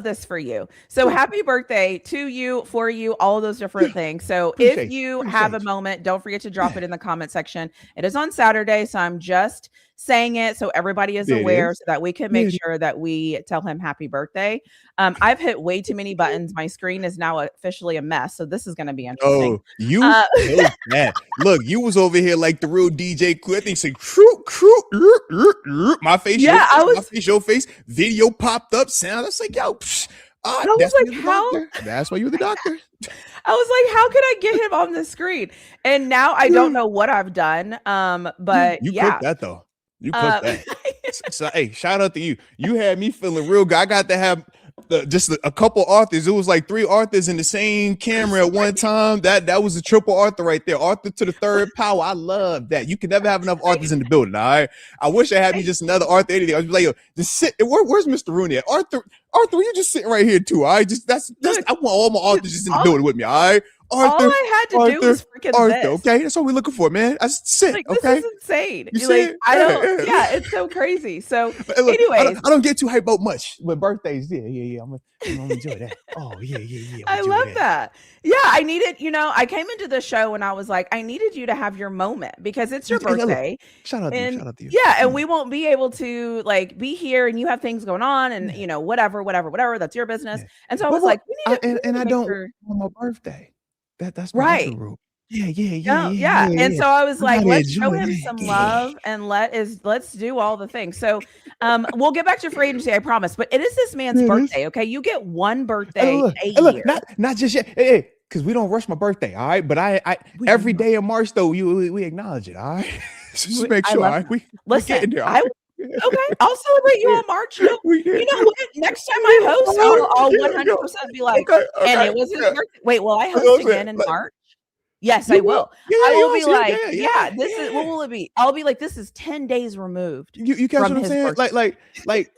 this for you. So happy birthday to you, for you, all of those different things. So if you have a moment, don't forget to drop it in the comment section. It is on Saturday, so I'm just saying it so everybody is aware, so that we can make sure that we tell him happy birthday. I've hit way too many buttons. My screen is now officially a mess, so this is going to be interesting. Oh, you look, you was over here like the real DJ. I think say my face, your face. Video popped up, sound. I was like, yo, that's why you're the doctor. I was like, how could I get him on the screen? And now I don't know what I've done. But you cooked that though. You cooked that. So hey, shout out to you. You had me feeling real good. I got to have just a couple Arthurs. It was like 3 Arthurs in the same camera at one time. That was a triple Arthur right there. Arthur to the third power. I love that. You can never have enough Arthurs in the building. All right. I wish I had me just another Arthur. Anything. I was like, yo, just sit. Where's Mr. Rooney at? Arthur Arthur, you just sitting right here too. I want all my Arthurs just in the building with me. All right, Arthur. All I had to do was freaking Arthur. this. Okay, that's what we're looking for, man. I just sit. Like, okay, this is insane. You like, see? I don't. Yeah, it's so crazy. So, Look, anyways, I don't get too hyped about much with birthdays. Yeah. I'm gonna enjoy that. Oh yeah. I love that. Yeah, I needed. I came into the show and I was like, I needed you to have your moment because it's your birthday. Look, shout out to you. Yeah, and we won't be able to be here, and you have things going on, and whatever. That's your business. Yeah. And so I was like, I don't on my birthday. That's my right. rule. Yeah. And so I was like, let's show him some love and let's do all the things. So we'll get back to free agency, I promise. But it is this man's birthday, okay? You get one birthday a year. Not just yet. Hey, because we don't rush my birthday, all right? But I every day in March though, we acknowledge it, all right? Just make sure, all right? We get in there. Okay, I'll celebrate you on March. You know what? Next time I host, I'll 100% be like, and it was his birthday. Wait, will I host again in March? Yes, I will. I will be like, this is what will it be? I'll be like, this is 10 days removed. You catch what I'm saying? Like,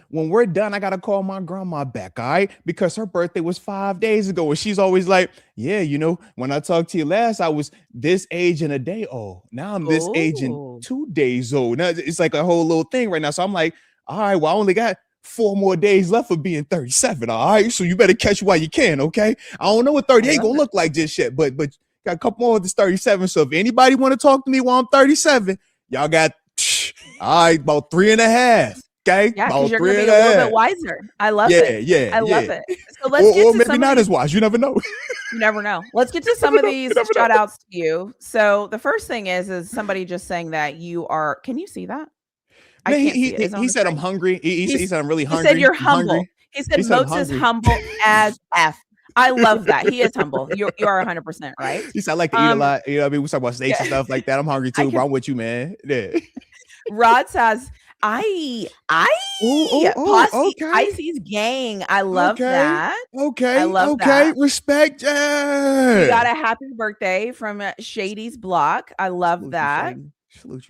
when we're done, I gotta call my grandma back, all right? Because her birthday was 5 days ago, and she's always like, yeah, when I talked to you last, I was this age and a day old. Now I'm this age and 2 days old. Now it's like a whole little thing right now. So I'm like, all right, well, I only got 4 more days left of being 37. All right, so you better catch while you can. Okay, I don't know what 38 gonna look like just yet, but got a couple more of this 37. So if anybody want to talk to me while I'm 37, y'all got all right, about 3.5. Okay, yeah, because you're gonna be a little bit wiser. I love it. Yeah, I love it. So let's get to maybe not as wise. You never know. You never know. Let's get to some of these shout outs to you. So the first thing is somebody just saying that you are. Can you see that? Man, he said I'm hungry. He said I'm really hungry. He said you're humble. He said Moats is humble as F. I love that. He is humble. You are 100% right. He said I like to eat a lot. You know what I mean? We talk about steaks and stuff like that. I'm hungry too, but I'm with you, man. Yeah. Rod says, Pisces gang. I love that. Okay. I love that. Respect. Yeah. We got a happy birthday from Shady's Block. I love that.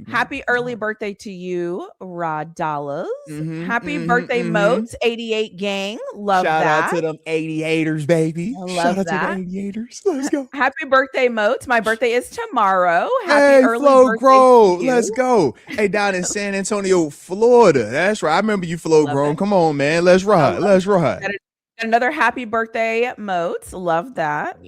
Happy early birthday to you, Rod Dollars. Happy birthday, Moats, 88 gang. Love that. Shout out to them 88ers, baby. Shout out to the 88ers. Let's go. Happy birthday, Moats. My birthday is tomorrow. Happy early birthday Grow. Let's go. Hey, down in San Antonio, Florida. That's right. I remember you, Flo Grown. Come on, man. Let's ride. Another happy birthday, Moats. Love that.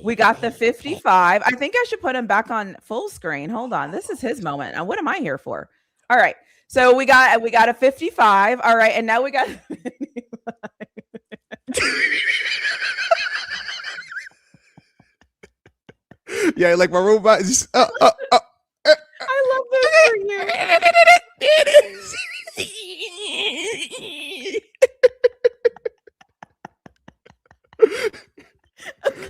We got the 55. I think I should put him back on full screen. Hold on. This is his moment. What am I here for? All right. So we got a 55. All right. And now we got yeah, like my robot is I love this for you. Okay.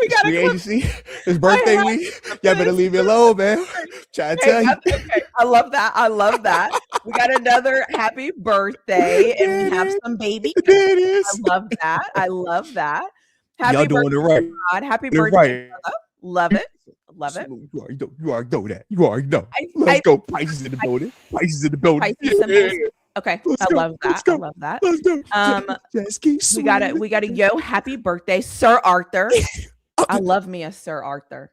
We got free agency. It's birthday week. Y'all better leave me alone, man. Try to tell you. Okay. I love that. We got another happy birthday, and we have some baby. I love that. Happy Y'all doing it right. God. Happy birthday. Right. Love it. You already know that. Let's go. Pisces in the building. Okay, I love that. Let's go. We got a yo happy birthday, Sir Arthur. I love me a Sir Arthur.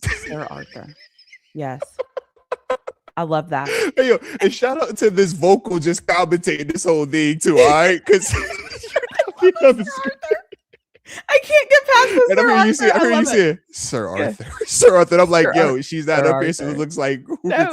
Sir Arthur. Yes. I love that. Hey, yo, and shout out to this vocal just commentating this whole thing too, all right? Because I can't get past this. And I hear you say Sir Arthur. Yeah. Sir Arthur. I'm like, yo, she's not up here, so it looks like no,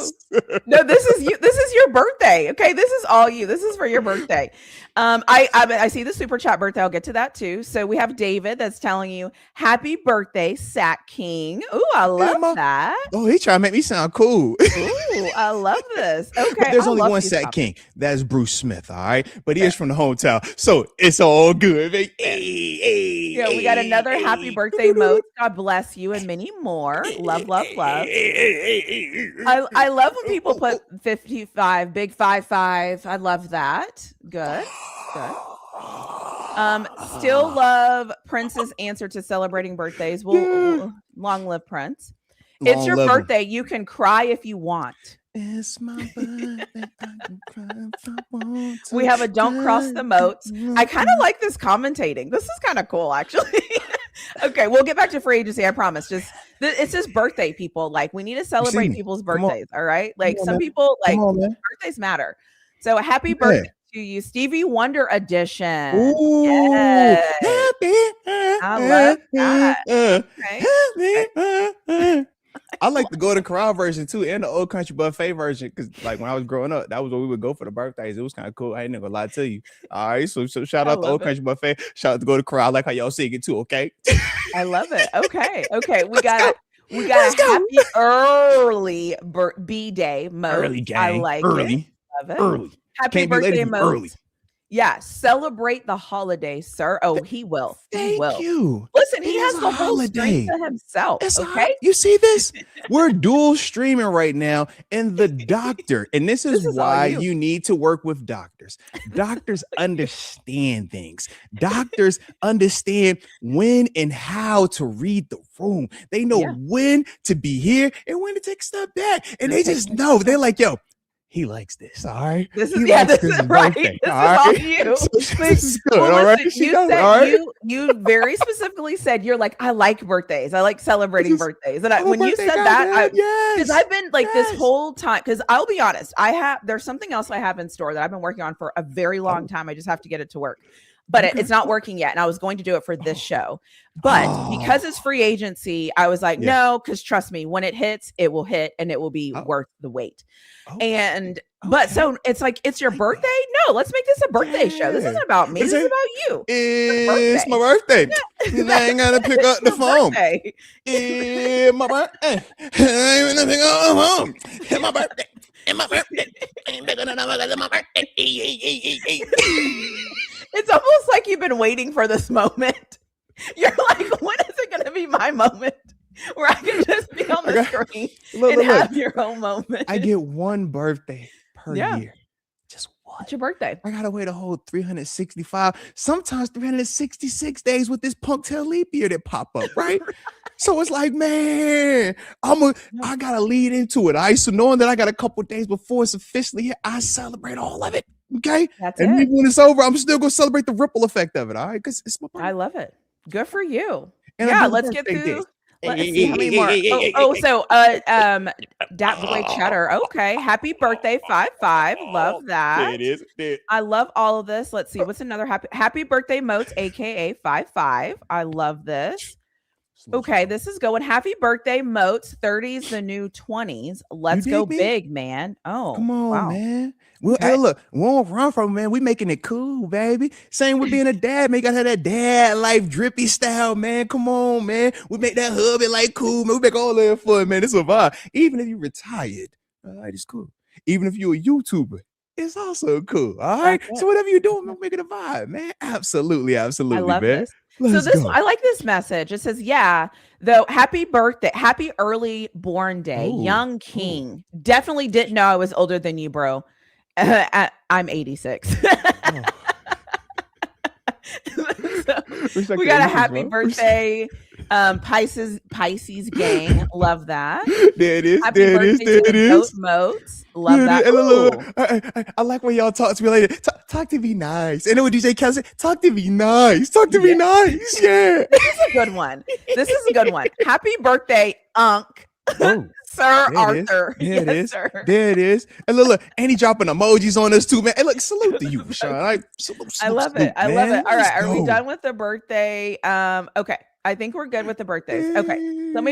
this is you. This is your birthday. Okay, this is all you. This is for your birthday. I see the super chat birthday. I'll get to that too. So we have David that's telling you happy birthday, Sack King. Ooh, I love that. Oh, he trying to make me sound cool. Ooh, I love this. Okay, but there's only one Sack King. That's Bruce Smith. All right, but he is from the hometown, so it's all good. Yeah, we got another happy birthday, Moats. God bless you and many more. Love. I love when people put 55, big 55. I love that. Good. Still love Prince's answer to celebrating birthdays. Well, long live Prince. It's your birthday. You can cry if you want. It's my birthday. I can cry if I want to. We have a don't cross the moats. I kind of like this commentating. This is kind of cool, actually. Okay, we'll get back to free agency. I promise. Just it's just birthday, people. Like we need to celebrate people's birthdays. All right. Like some people like birthdays matter. So happy birthday to you, Stevie Wonder edition. Ooh, yes. Happy I love that. Okay. I like the Golden Corral version too, and the Old Country Buffet version. Because like when I was growing up, that was what we would go for the birthdays. It was kind of cool. I ain't gonna lie to you. All right, so shout out to Old Country Buffet. Shout out to Golden Corral. I like how y'all sing it too. Okay. I love it. Okay. We got a happy early B-Day mode. Early gang. I like it. Love it. Early. Happy birthday mode. Early. Yeah, celebrate the holiday, sir. Oh, he will. Thank you. Listen, he has the whole stream to himself. Okay, you see this? We're dual streaming right now, and the doctor, and this is why you need to work with doctors. Doctors understand things. Doctors understand when and how to read the room. They know when to be here and when to take a step back, and they just know. They're like, yo. He likes this, all right? This is right. This is all you. This is good, all right? You very specifically said you're like, I like birthdays. I like celebrating birthdays. And when you said that, because I've been like this whole time, because I'll be honest, there's something else I have in store that I've been working on for a very long time. I just have to get it to work. But it's not working yet. And I was going to do it for this show. But because it's free agency, I was like, no, because trust me, when it hits, it will hit and it will be worth the wait. But so it's like, it's your birthday? No, let's make this a birthday show. This isn't about me. This is about you. It's my birthday. I ain't gonna pick up the phone. It's my birthday. I ain't gonna pick up the phone. It's my birthday. It's my birthday. It's almost like you've been waiting for this moment. You're like, when is it going to be my moment where I can just be on the screen and have your own moment? I get one birthday per year. Just one. It's your birthday. I got to wait a whole 365, sometimes 366 days with this punk tail leap year that pop up, right? So it's like, man, I got to lead into it. So knowing that I got a couple days before it's officially here, I celebrate all of it. Okay. And even when it's over, I'm still going to celebrate the ripple effect of it. All right. Because it's my birthday. I love it. Good for you. And let's get through. Let's see how many more. So Dat Boy Cheddar. Okay. Happy birthday, 5-5. Love that. It is. I love all of this. Let's see. What's another happy birthday, Moats, aka 5-5. I love this. Okay, this is going. Happy birthday, Moats. 30's the new 20s. Let's go big, man. Oh, come on, man. Hey, look, we won't run from it, man. We making it cool, baby. Same with being a dad, man. You gotta have that dad life drippy style, man. Come on, man. We make that hubby like cool, man. We make all that fun, man. It's a vibe. Even if you retired, all right, it's cool. Even if you're a YouTuber, it's also cool. All right. So whatever you're doing, make it a vibe, man. Absolutely, I love man. This. I like this message. It says, though, happy birthday, happy early born day, young king. Definitely didn't know I was older than you, bro. I'm 86. So, we got a happy birthday, Pisces gang. Love that. There it is. Happy birthday to Moats. Love that. Look. I like when y'all talk to me later. Talk to me nice. And then when DJ Kelly said, talk to me nice. Talk to me nice. Yeah. This is a good one. Happy birthday, Unc. Sir Arthur. There it is. Sir. There it is. And look, and he dropping emojis on us too, man. And look, salute to you, Sean. I love it. I love it. All right. Are we done with the birthday? Okay. I think we're good with the birthdays. Okay. Let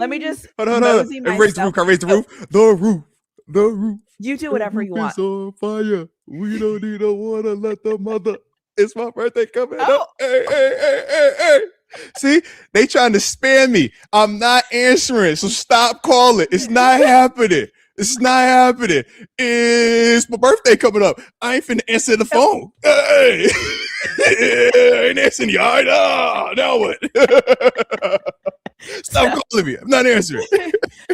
me just hold on. Raise the roof. Can I raise the roof? The roof. You do whatever you want. It's on fire. We don't need no water. Let the mother. It's my birthday coming up. Hey. See, they trying to spam me. I'm not answering, so stop calling. It's not happening. It's my birthday coming up. I ain't finna answer the phone. Hey, I ain't answering you. All right, now what? Stop calling me. I'm not answering.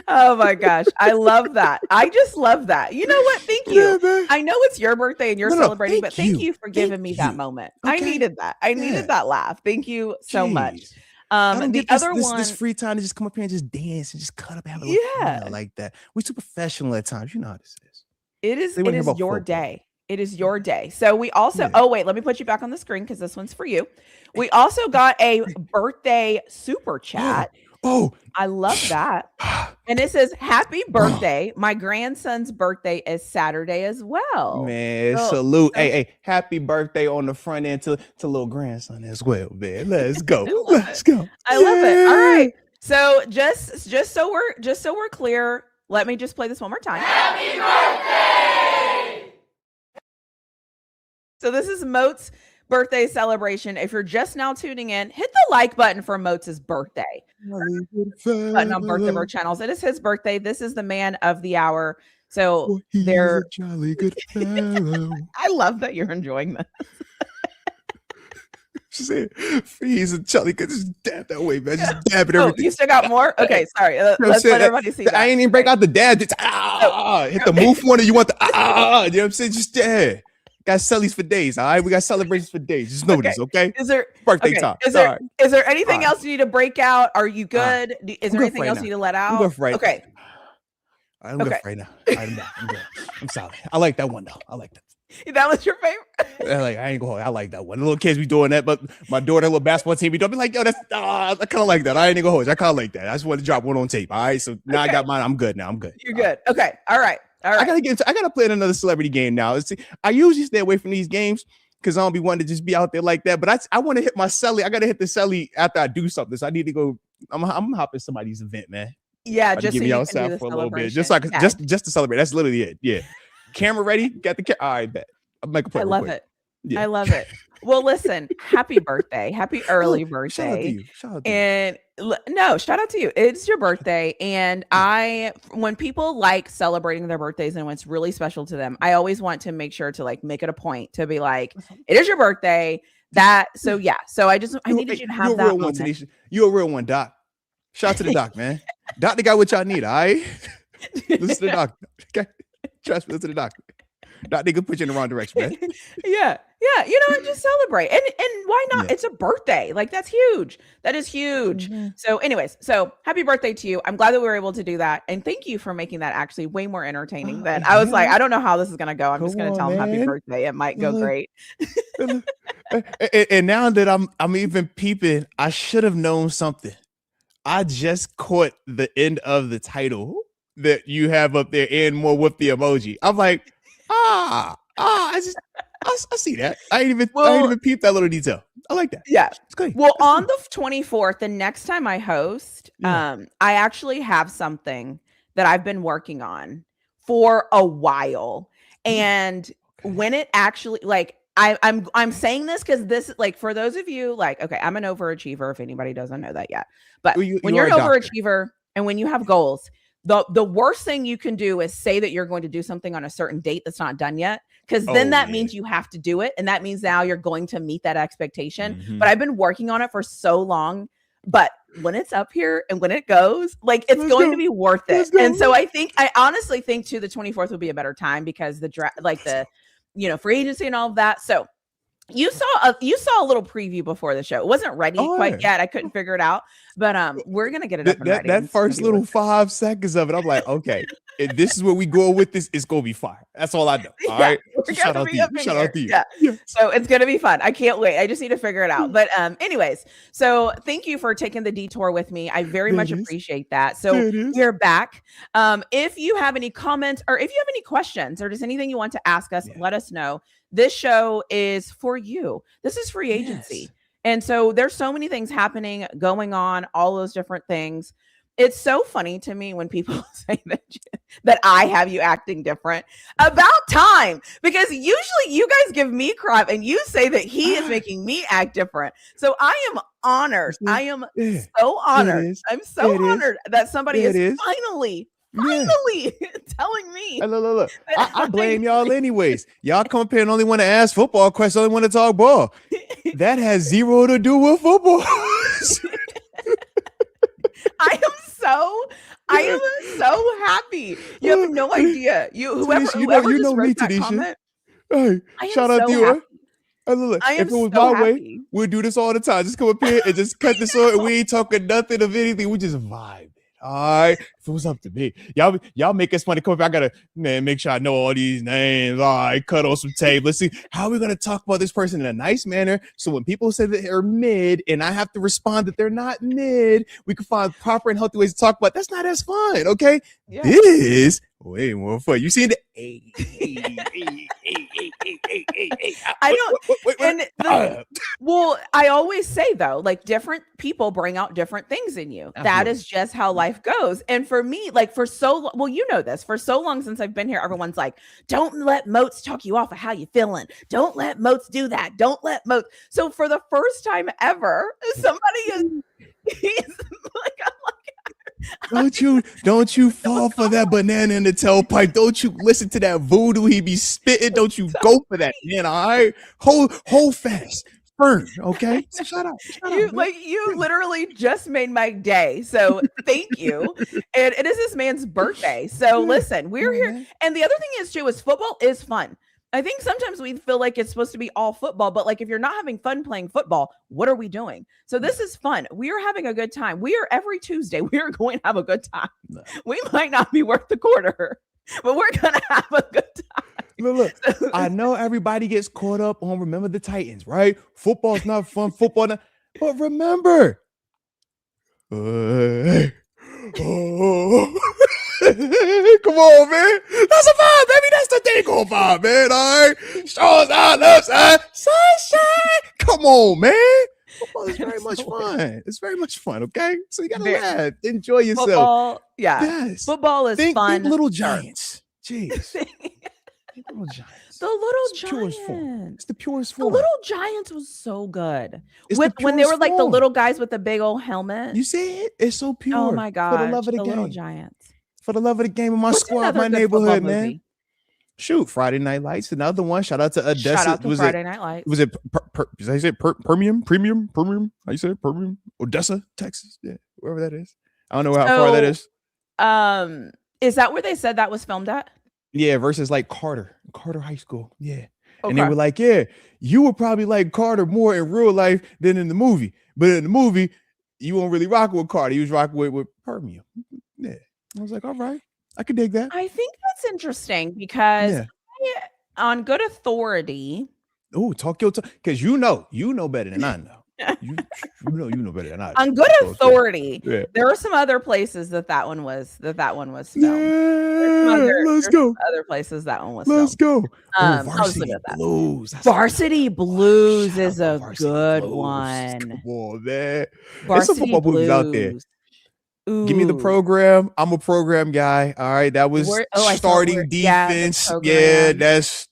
Oh my gosh. I love that. I just love that. You know what? Thank you. Yeah, I know it's your birthday and you're celebrating, but thank you for giving me that moment. Okay. I needed that. I needed that laugh. Thank you so much. I don't The get this, other this, one, this free time to just come up here and just dance and just cut up, have a little fun yeah, like that. We're too professional at times. You know how this is. it is. They It want to hear is about your football. day. It is your day. So we also. Yeah. Oh wait, let me put you back on the screen because this one's for you. We also got a birthday super chat. Oh, I love that. And it says, "Happy birthday! My grandson's birthday is Saturday as well." man, So- salute. so- Hey, happy birthday on the front end to little grandson as well, man. Let's go. I love Let's go. I love it. All Yeah. right. So just so we're clear, let me just play this one more time. Happy birthday! So this is Moats' birthday celebration. If you're just now tuning in, hit the like button for Moats' birthday button on Birthday Bird channels. It is his birthday. This is the man of the hour. So He's there. a jolly good fellow. I love that you're enjoying this. She said, he's a jolly good. Just dab that way, man. Just dab it Oh, everything. you still got more? Okay, sorry. Let's saying let that- everybody see that. I ain't even break out the dab. Just, hit the move one and you want the you know what I'm saying? Just got sellies for days, all right? We got celebrations for days. Just know this, okay? Is there Birthday okay, time. Is there, All right. is there anything All right. else you need to break out? Are you good? Is I'm there good anything right else now. you need to let I'm out? good right Okay. I'm good Okay. right now. I'm good. I'm solid. I like that one though. I like that. That was your favorite? I ain't going. I like that one. The little kids be doing that, but my daughter, little basketball team, be doing. Be like, yo, that's. I kind of like that. I ain't gonna hold you. I kind of like that. I just want to drop one on tape. All right. So now I got mine. I'm good now. I'm good. You're good. Okay. All right. I gotta play another celebrity game now. I usually stay away from these games because I don't be wanting to just be out there like that. But I want to hit my celly. I gotta hit the celly after I do something. So I need to go. I'm gonna hop in somebody's event, man. Yeah, About to just get so me you can outside do the for a little bit, celebration. just to celebrate. That's literally it. Yeah, camera ready. Got the camera. All right, bet. I'll make a play I real love quick. it. Yeah. I love it. Well, listen, happy birthday. Happy early Shout out to birthday. you. Shout out to you. And no, shout out to you. It's your birthday. And when people like celebrating their birthdays and when it's really special to them, I always want to make sure to like make it a point to be like, it is your birthday. So I needed you to have You're a that real one, moment. TaNeisha. You're a real one, Doc. Shout out to the doc, man. Doc, they got what y'all need, all right? Listen to the doc. Okay. Trust me, listen to the doc. Doc, they could put you in the wrong direction, man. Yeah. You know, just celebrate. And why not? Yeah. It's a birthday. Like that's huge. That is huge. Mhm. So anyways, happy birthday to you. I'm glad that we were able to do that. And thank you for making that actually way more entertaining than I was like, I don't know how this is going to go. I'm just going to tell him happy man. birthday. It might go great. And now that I'm even peeping, I should have known something. I just caught the end of the title that you have up there and more with the emoji. I'm like, I see that. I ain't even peeped that little detail. I like that. Yeah. It's great. Well, on the 24th, the next time I host, Yeah. I actually have something that I've been working on for a while. And when it actually like I'm saying this because this like for those of you like, okay, I'm an overachiever if anybody doesn't know that yet. But when you're an overachiever and when you have goals, the worst thing you can do is say that you're going to do something on a certain date that's not done yet. Because then that means you have to do it. And that means now you're going to meet that expectation. Mhm. But I've been working on it for so long. But when it's up here and when it goes, like it's going to be worth it. And so I honestly think too, the 24th would be a better time because the free agency and all of that. So you saw a little preview before the show. It wasn't ready quite yet. I couldn't figure it out, but we're gonna get it up and ready. That first little 5 seconds of it, I'm like, okay, if this is where we go with this, it's gonna be fire. That's all I know. All right. So shout out to you. Shout out to you. Yeah. So it's gonna be fun. I can't wait. I just need to figure it out. But anyways, so thank you for taking the detour with me. I very much appreciate that. So we're back. If you have any comments or if you have any questions or just anything you want to ask us, let us know. This show is for you. This is free agency. Yes. And so there's so many things happening, going on, all those different things. It's so funny to me when people say that I have you acting different. About time, because usually you guys give me crap and you say that he is making me act different. So I am honored. I am so honored. I'm so honored that somebody is finally telling me. Look. I blame y'all anyways. Y'all come up here and only want to ask football questions, only want to talk ball. That has zero to do with football. I am so happy. You have no idea. Whoever you know just me, wrote that TaNeisha. comment, Hey, shout out to you. Look, I am if it was so my way, happy. we'll do this all the time. Just come up here and just cut this on, and we ain't talking nothing of anything. We just vibe. All right. If it was up to me, y'all make us money. Come up. I gotta make sure I know all these names. All right, cut on some tape. Let's see how we're gonna talk about this person in a nice manner. So when people say that they're mid, and I have to respond that they're not mid, we can find proper and healthy ways to talk about. That's not as fun. Okay. Yeah. This way more fun. You see the I don't. Well, I always say though, like different people bring out different things in you. Absolutely. That is just how life goes. And for me, like for so well, you know this, for so long since I've been here, everyone's like, don't let Moats talk you off of how you feeling. Don't let Moats do that. Don't let Moats. So for the first time ever, somebody is he's like, I'm like, Don't you fall for that banana in the tailpipe. Don't you listen to that voodoo he be spitting. Don't you go for that, man. All right. Hold fast. Firm. Okay. So shut up. You literally just made my day. So thank you. And it is this man's birthday. So listen, we're here. And the other thing is too, is football is fun. I think sometimes we feel like it's supposed to be all football, but like if you're not having fun playing football, what are we doing? So this is fun. We are having a good time. We are every Tuesday. We are going to have a good time. No. We might not be worth the quarter, but we're going to have a good time. Look, I know everybody gets caught up on remember the Titans, right? Football's not fun. Football, not, but remember. Come on, man. That's a vibe, baby. That's the thing on vibe, man. All right. Stars out, left side, sunshine. Come on, man. Football is very much fun. It's very much fun, okay? So you gotta laugh. Enjoy yourself. Football, yeah. Yes. Football is fun. Think Little Giants. Jeez. Little Giants. The Little Giants. Giants. It's the purest form. The Little Giants was so good. When they were like the little guys with the big old helmet. You see it? It's so pure. Oh my god. For the love of the game. Little Giants. For the love of the game of my squad, my neighborhood, man. Shoot, Friday Night Lights, another one. Shout out to Odessa. Shout out to Friday Night Lights. Was it? Did I say Premium? How you say it? Premium? Odessa, Texas. Yeah, wherever that is. I don't know how far that is. Is that where they said that was filmed at? Yeah, versus like Carter High School. Yeah, okay. And they were like, yeah, you would probably like Carter more in real life than in the movie, but in the movie, you won't really rock with Carter. You was rocking with Premium. Yeah, I was like, all right. I could dig that. I think that's interesting because on good authority. Oh, talk your talk, because you know better than I know. you know better than I do. On good authority, there are some other places that one was filmed. Yeah, let's go. Other places that one was. Let's filmed. go. Varsity Blues. Varsity Blues is a good one. Come on, man. There's some football movies out there. Ooh. Give me the program. I'm a program guy. All right, that was starting defense. Yeah, that's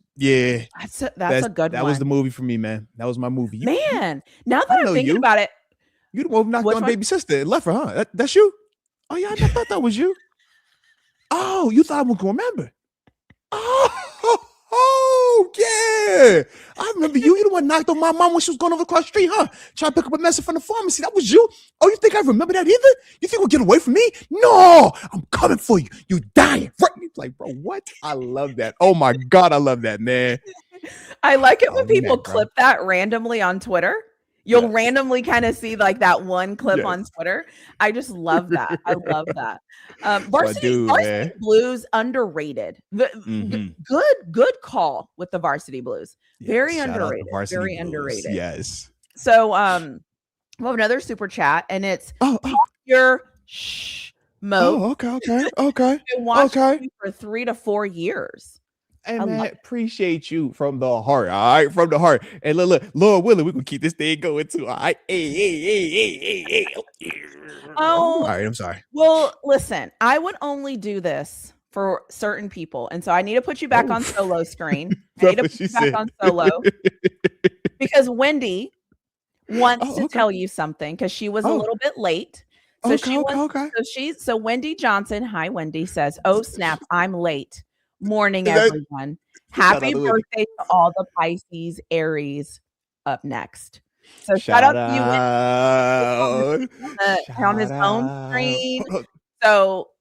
a good one. That was the movie for me, man. That was my movie. Man, now that I'm thinking about it, you the one knocked on baby sister and left her, huh? That's you? Oh yeah, I thought that was you. Oh, you thought I was gonna remember? Oh yeah, I remember you. You the one knocked on my mom when she was going over across the street, huh? Trying to pick up a medicine from the pharmacy. That was you. Oh, you think I remember that either? You think we'll get away from me? No, I'm coming for you. You dying, right? Like, bro, what? I love that. Oh my god, I love that, man. I like it when people clip that randomly on Twitter. You'll randomly kind of see like that one clip on Twitter. I just love that. I love that. Varsity Blues underrated. Good call with the Varsity Blues. Very underrated. Very underrated. Yes. So we have another super chat, and it's your Mo. Oh, okay. I watched you for 3 to 4 years. Hey, man, appreciate you from the heart. All right, from the heart. And look, Lord willing, we can keep this thing going too. All right. Hey. Oh, all right. I'm sorry. Well, listen, I would only do this for certain people, and so I need to put you back on solo screen. I need to put you back on solo because Wendy wants to tell you something because she was a little bit late. So So Wendy Johnson, hi Wendy, says, "Oh snap, I'm late. Morning, everyone. Happy birthday to all the Pisces Aries up next." So shout out to you on his own screen. So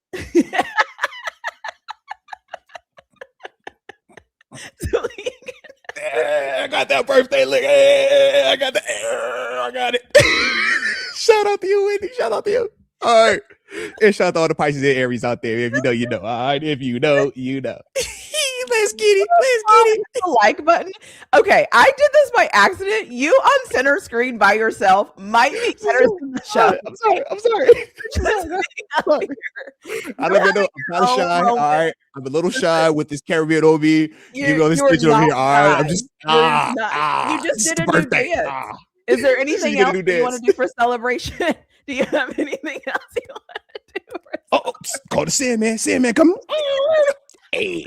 I got that birthday lick. Hey, I got it. Shout out to you, Whitney. Shout out to you. All right. And shout out to all the Pisces and Aries out there. If you know, you know. All right. If you know, you know. Let's get it. The like button. Okay, I did this by accident. You on center screen by yourself might be better than the show. I'm sorry. I don't even know. I'm kind of shy. All right. I'm a little shy with this Caribbean OB. You know, this picture over here. All right. I'm just you just did a new dance. Is there anything else you want to do for celebration? Do you have anything else you want to do? Oh, call the Sandman. Sandman, come on. Hey.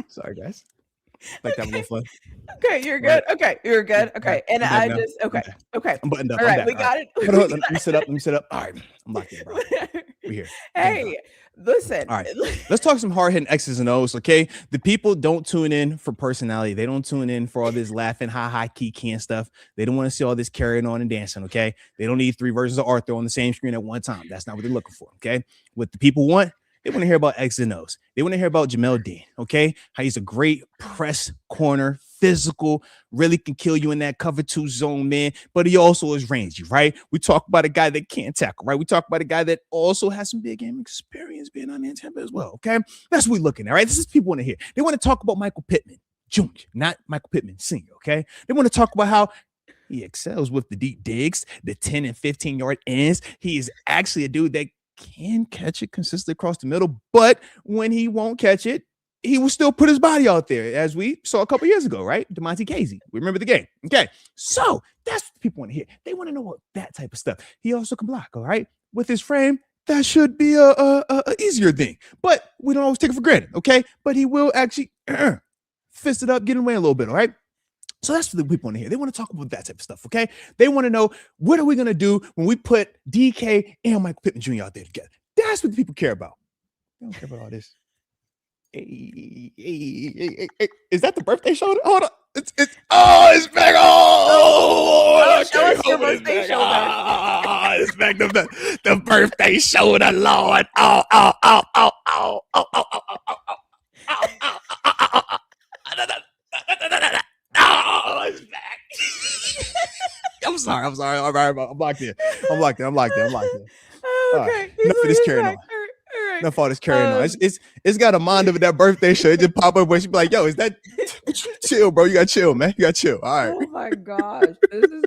Sorry, guys. Like that a little fun. Okay, you're good. Okay, you're good. Okay, and I just okay. I'm buttoned up. All right, we got it. Hold on, let me sit up. All right, I'm locked in, bro. We're here. Hey, listen. All right, let's talk some hard-hitting X's and O's, okay? The people don't tune in for personality. They don't tune in for all this laughing, kiki and stuff. They don't want to see all this carrying on and dancing, okay? They don't need 3 versions of Arthur on the same screen at one time. That's not what they're looking for, okay? What the people want, they want to hear about X's and O's. They want to hear about Jamel Dean, okay? How he's a great press corner, physical, really can kill you in that cover 2 zone, man. But he also is rangy, right? We talk about a guy that can't tackle, right? We talk about a guy that also has some big game experience being on the Tampa as well, okay? That's what we're looking at, right? This is people want to hear. They want to talk about Michael Pittman Jr., not Michael Pittman Sr., okay? They want to talk about how he excels with the deep digs, the 10 and 15-yard ends. He is actually a dude that can catch it consistently across the middle, but when he won't catch it, he will still put his body out there, as we saw a couple years ago, right? DeMonte Casey. We remember the game. Okay, so that's what people want to hear. They want to know what that type of stuff. He also can block, all right? With his frame, that should be a easier thing, but we don't always take it for granted, okay? But he will actually fist it up, get away a little bit, all right? So that's what the people want to hear. They want to talk about that type of stuff, okay? They want to know, what are we going to do when we put DK and Michael Pittman Jr. out there together? That's what the people care about. They don't care about all this. Hey. Is that the birthday show? Hold on. It's back. Show us your birthday show. It's back. The birthday show, the Lord. It's back. I'm sorry. All right, I'm locked in. Okay. Enough of this carrying on. Enough of this carrying on. It's got a mind of that birthday show. It just pop up where she be like, "Yo, is that chill, bro? You got chill, man. You got chill." All right. Oh my gosh, this is.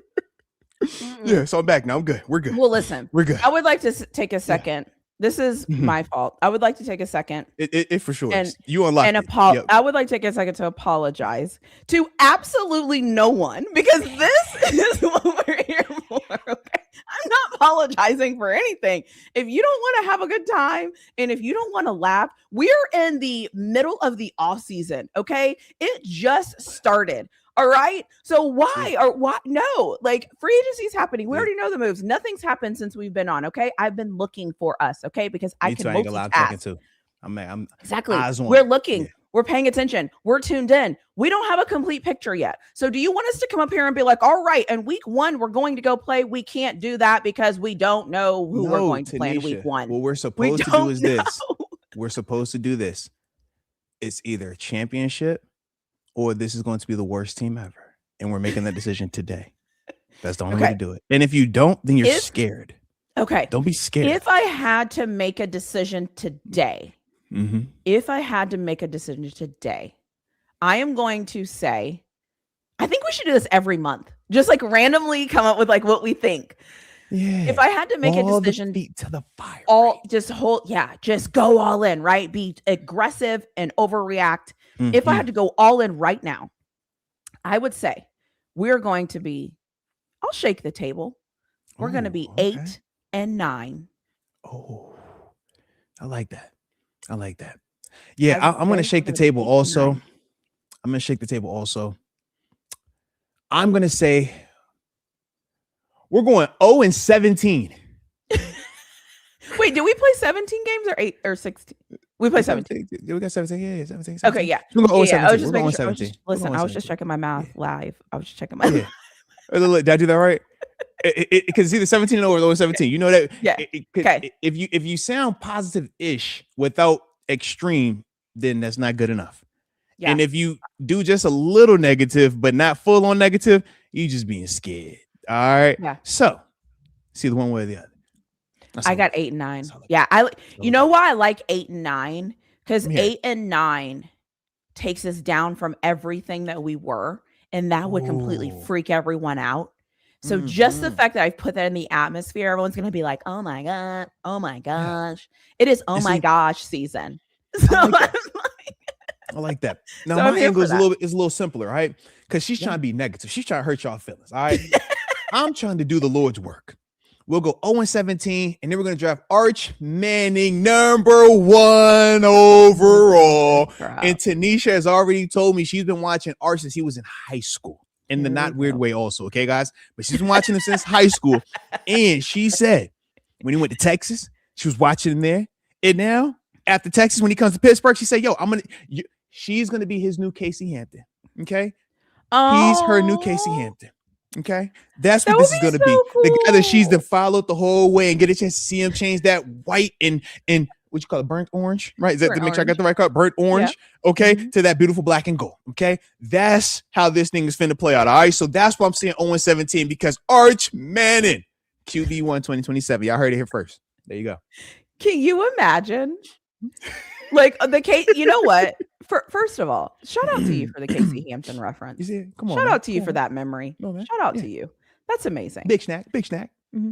Yeah, so I'm back now. I'm good. We're good. Well, listen, we're good. I would like to take a second. Yeah. This is my fault. I would like to take a second. It for sure. And you unlocked and I would like to take a second to apologize to absolutely no one, because this is what we're here for. Okay, I'm not apologizing for anything. If you don't want to have a good time and if you don't want to laugh, we're in the middle of the off season. Okay, it just started. All right. So why? No, like, free agency is happening. We already know the moves. Nothing's happened since we've been on. Okay. I've been looking for us. Okay. Because I can multitask. I'm exactly. We're looking. Yeah. We're paying attention. We're tuned in. We don't have a complete picture yet. So do you want us to come up here and be like, all right, in week 1, we're going to go play? We can't do that because we don't know who we're going to play in week 1. What we're supposed to do is this. We're supposed to do this. It's either a championship or this is going to be the worst team ever. And we're making that decision today. That's the only way to do it. And if you don't, then you're scared. Okay. Don't be scared. If I had to make a decision today, I am going to say, I think we should do this every month. Just like randomly come up with like what we think. Yeah. If I had to make a decision, feet to the fire. Just go all in, right? Be aggressive and overreact. If I had to go all in right now, I would say we're going to be, I'll shake the table. We're going to be 8 and 9. Oh, I like that. Yeah, I'm going to shake the table also. I'm going to say we're going 0 and 17. Wait, did we play 17 games or 8 or 16? We played 17. We got 17. Yeah, 17. Okay, yeah. We're going 0 and 17. I was just checking my math live. I was just checking my math. Did I do that right? Because it's either 17 or over 17. You know that. Yeah. Okay. If you sound positive-ish without extreme, then that's not good enough. Yeah. And if you do just a little negative, but not full on negative, you just being scared. All right. Yeah. So, see the one way or the other. I got 8 and 9. Yeah. You know why I like 8 and 9? Because 8 and 9 takes us down from everything that we were, and that would completely freak everyone out. So just the fact that I've put that in the atmosphere, everyone's gonna be like, "Oh my god, oh my gosh!" It is "oh my gosh" season. So I like that. Now my angle is a little simpler, right? Because she's trying to be negative. She's trying to hurt y'all feelings. All right. I'm trying to do the Lord's work. We'll go 0-17, and then we're going to draft Arch Manning #1 overall. And TaNeisha has already told me she's been watching Arch since he was in high school. In the not weird way also, okay, guys? But she's been watching him since high school. And she said when he went to Texas, she was watching him there. And now, after Texas, when he comes to Pittsburgh, she said, yo, she's going to be his new Casey Hampton, okay? He's her new Casey Hampton. Okay, that's what this is going to be. Cool. The guy that she's followed the whole way and get a chance to see him change that white and what you call it, burnt orange, right? Is that to make sure I got the right color? Burnt orange, okay, to that beautiful black and gold. Okay, that's how this thing is finna play out. All right, so that's why I'm saying 0-17 because Arch Manning, QB1 2027. Y'all heard it here first. There you go. Can you imagine? Like the case, you know what? First of all, shout out to you for the Casey Hampton reference. You see, come on, shout out to you for that memory. Shout out to you. That's amazing. Big snack. Mm-hmm.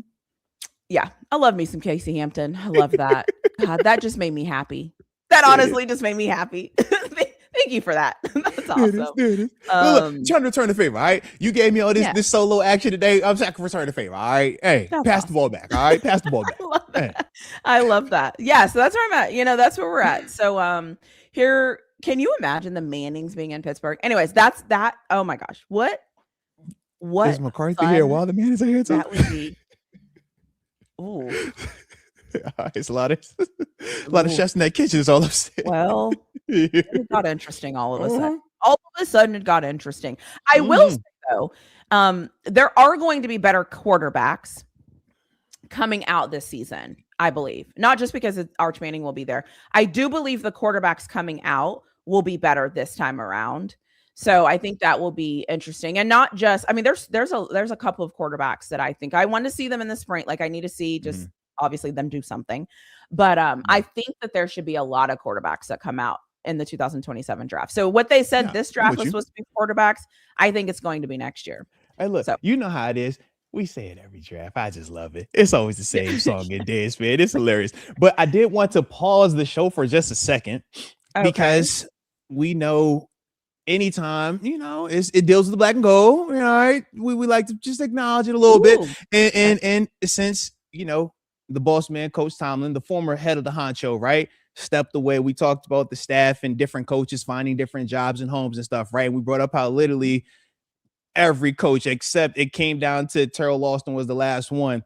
Yeah, I love me some Casey Hampton. I love that. God, that just made me happy. That honestly just made me happy. Thank you for that. That's awesome. There it is. Look, trying to return the favor. All right, you gave me all this solo action today. I'm trying to return the favor. All right, hey, pass the ball back. All right, pass the ball back. I love that. Yeah, so that's where I'm at. You know, that's where we're at. So here, can you imagine the Mannings being in Pittsburgh? Anyways, that's that. Oh my gosh, what is McCarthy here while the Mannings are here too? That would be. Ooh. It's a lot of chefs in that kitchen. Is all I'm saying. Well, it got interesting all of a sudden. All of a sudden, it got interesting. I will say though, there are going to be better quarterbacks coming out this season. I believe not just because Arch Manning will be there. I do believe the quarterbacks coming out will be better this time around. So I think that will be interesting, and not just. I mean, there's a couple of quarterbacks that I think I want to see them in the spring. Like I need to see just. Obviously them do something, but I think that there should be a lot of quarterbacks that come out in the 2027 draft. So what they said this draft was supposed to be quarterbacks. I think it's going to be next year. Hey, look, you know how it is. We say it every draft. I just love it. It's always the same song and dance, man. It's hilarious. But I did want to pause the show for just a second because we know anytime, you know, it deals with the black and gold. All right. We like to just acknowledge it a little bit. And since, you know, the boss man, Coach Tomlin, the former head of the honcho, right, stepped away. We talked about the staff and different coaches finding different jobs and homes and stuff, right? We brought up how literally every coach, except it came down to Terrell Lawson was the last one.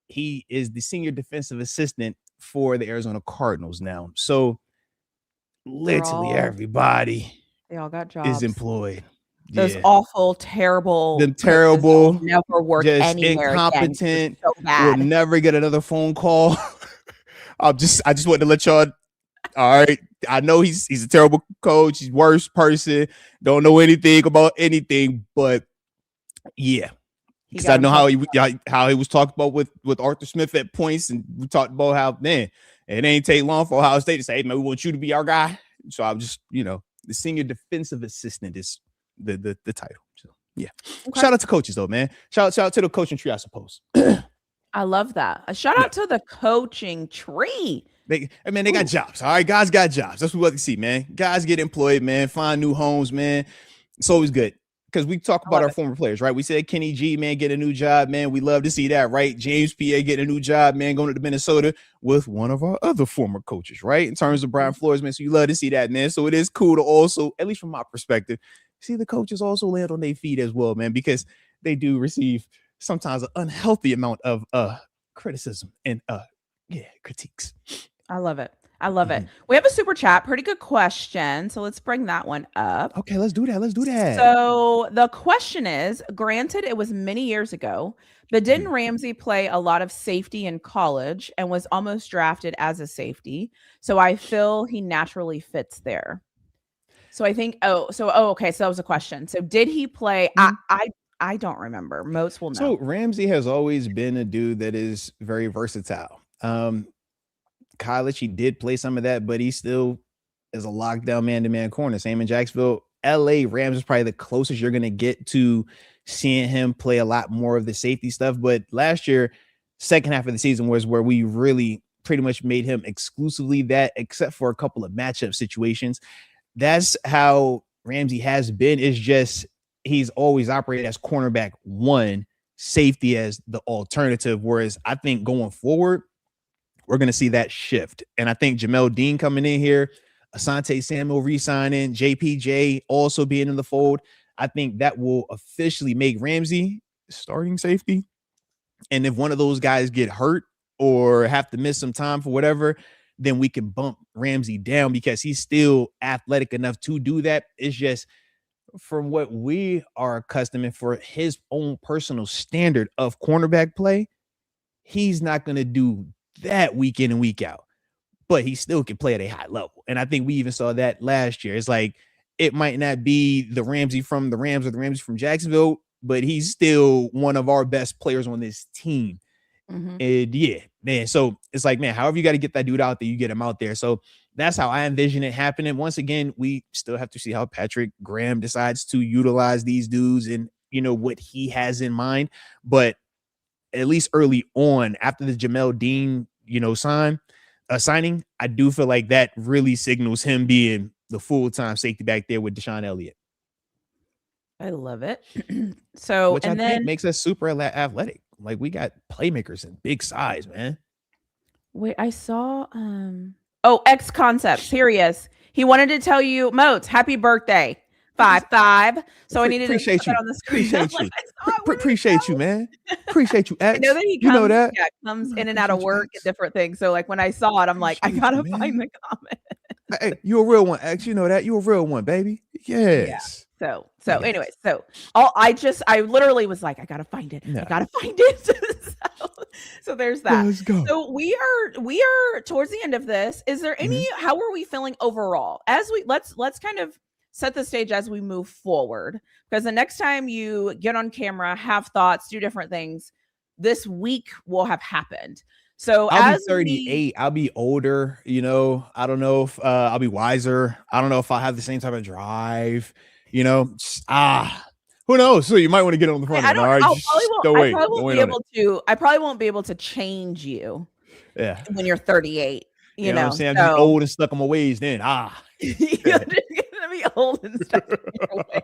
He is the senior defensive assistant for the Arizona Cardinals now. So literally everybody they all got jobs. Is employed. Those awful, terrible, never work just anywhere incompetent, again. So bad. Will never get another phone call. I just wanted to let y'all. All right, I know he's a terrible coach. He's worst person. Don't know anything about anything, but yeah, because I know how he was talked about with Arthur Smith at points, and we talked about how it ain't take long for Ohio State to say, "Hey, man, we want you to be our guy." So I'm just, you know, the senior defensive assistant is. The title. So yeah. Okay. Shout out to coaches though, man. Shout out to the coaching tree, I suppose. I love that. A shout out to the coaching tree. They got jobs. All right, guys got jobs. That's what we like to see, man. Guys get employed, man. Find new homes, man. It's always good. Because we talk about our former players, right? We said Kenny G, man, get a new job, man. We love to see that, right? James P.A. getting a new job, man, going to Minnesota with one of our other former coaches, right? In terms of Brian Flores, man. So you love to see that, man. So it is cool to also, at least from my perspective, see the coaches also land on their feet as well, man, because they do receive sometimes an unhealthy amount of criticism and critiques. I love it. I love it. We have a super chat. Pretty good question. So let's bring that one up. Okay, let's do that. So the question is, granted, it was many years ago, but didn't Ramsay play a lot of safety in college and was almost drafted as a safety? So I feel he naturally fits there. So I think, okay. So that was a question. So did he play? I don't remember. Moats will know. So Ramsay has always been a dude that is very versatile. College, he did play some of that, but he still is a lockdown man-to-man corner. Same in Jacksonville. LA, Rams is probably the closest you're going to get to seeing him play a lot more of the safety stuff. But last year, second half of the season was where we really pretty much made him exclusively that, except for a couple of matchup situations. That's how Ramsay has been. It's just he's always operated as cornerback one, safety as the alternative. Whereas I think going forward, we're going to see that shift. And I think Jamel Dean coming in here, Asante Samuel re-signing, JPJ also being in the fold, I think that will officially make Ramsay starting safety. And if one of those guys get hurt or have to miss some time for whatever, then we can bump Ramsay down because he's still athletic enough to do that. It's just from what we are accustomed and for his own personal standard of cornerback play, he's not going to do that week in and week out, but he still can play at a high level. And I think we even saw that last year. It's like, it might not be the Ramsay from the Rams or the Ramsay from Jacksonville, but he's still one of our best players on this team. And yeah, man. So it's like, man, however you got to get that dude out there, you get him out there. So that's how I envision it happening. Once again, we still have to see how Patrick Graham decides to utilize these dudes and, what he has in mind. But at least early on, after the Jamel Dean, signing, I do feel like that really signals him being the full-time safety back there with Deshaun Elliott. I love it. So, which I think makes us super athletic. Like, we got playmakers in big size, man. Wait, I saw X Concepts. Here he is. He wanted to tell you, Moats, happy birthday. 5'5". So I needed to put that on the screen. Appreciate you, man. Appreciate you, X. I know that he comes, comes in and out of work and different things. So like when I saw it, I'm like, I gotta find the comment. Hey, you a real one, X. You know that. You a real one, baby. Yes. Yeah. So anyway, I literally was like, I gotta find it. I gotta find it. so there's that. Let's go. So we are towards the end of this. Is there any? How are we feeling overall? As we let's kind of set the stage as we move forward, because the next time you get on camera, have thoughts, do different things, this week will have happened. So I'll be 38. I'll be older. I don't know if I'll be wiser. I don't know if I'll have the same type of drive. Who knows? So you might want to get on the front. I probably won't be able to change you. Yeah. When you're 38. You know what I'm saying? I'm just old and stuck on my ways then. You're gonna be old and stuck in your ways.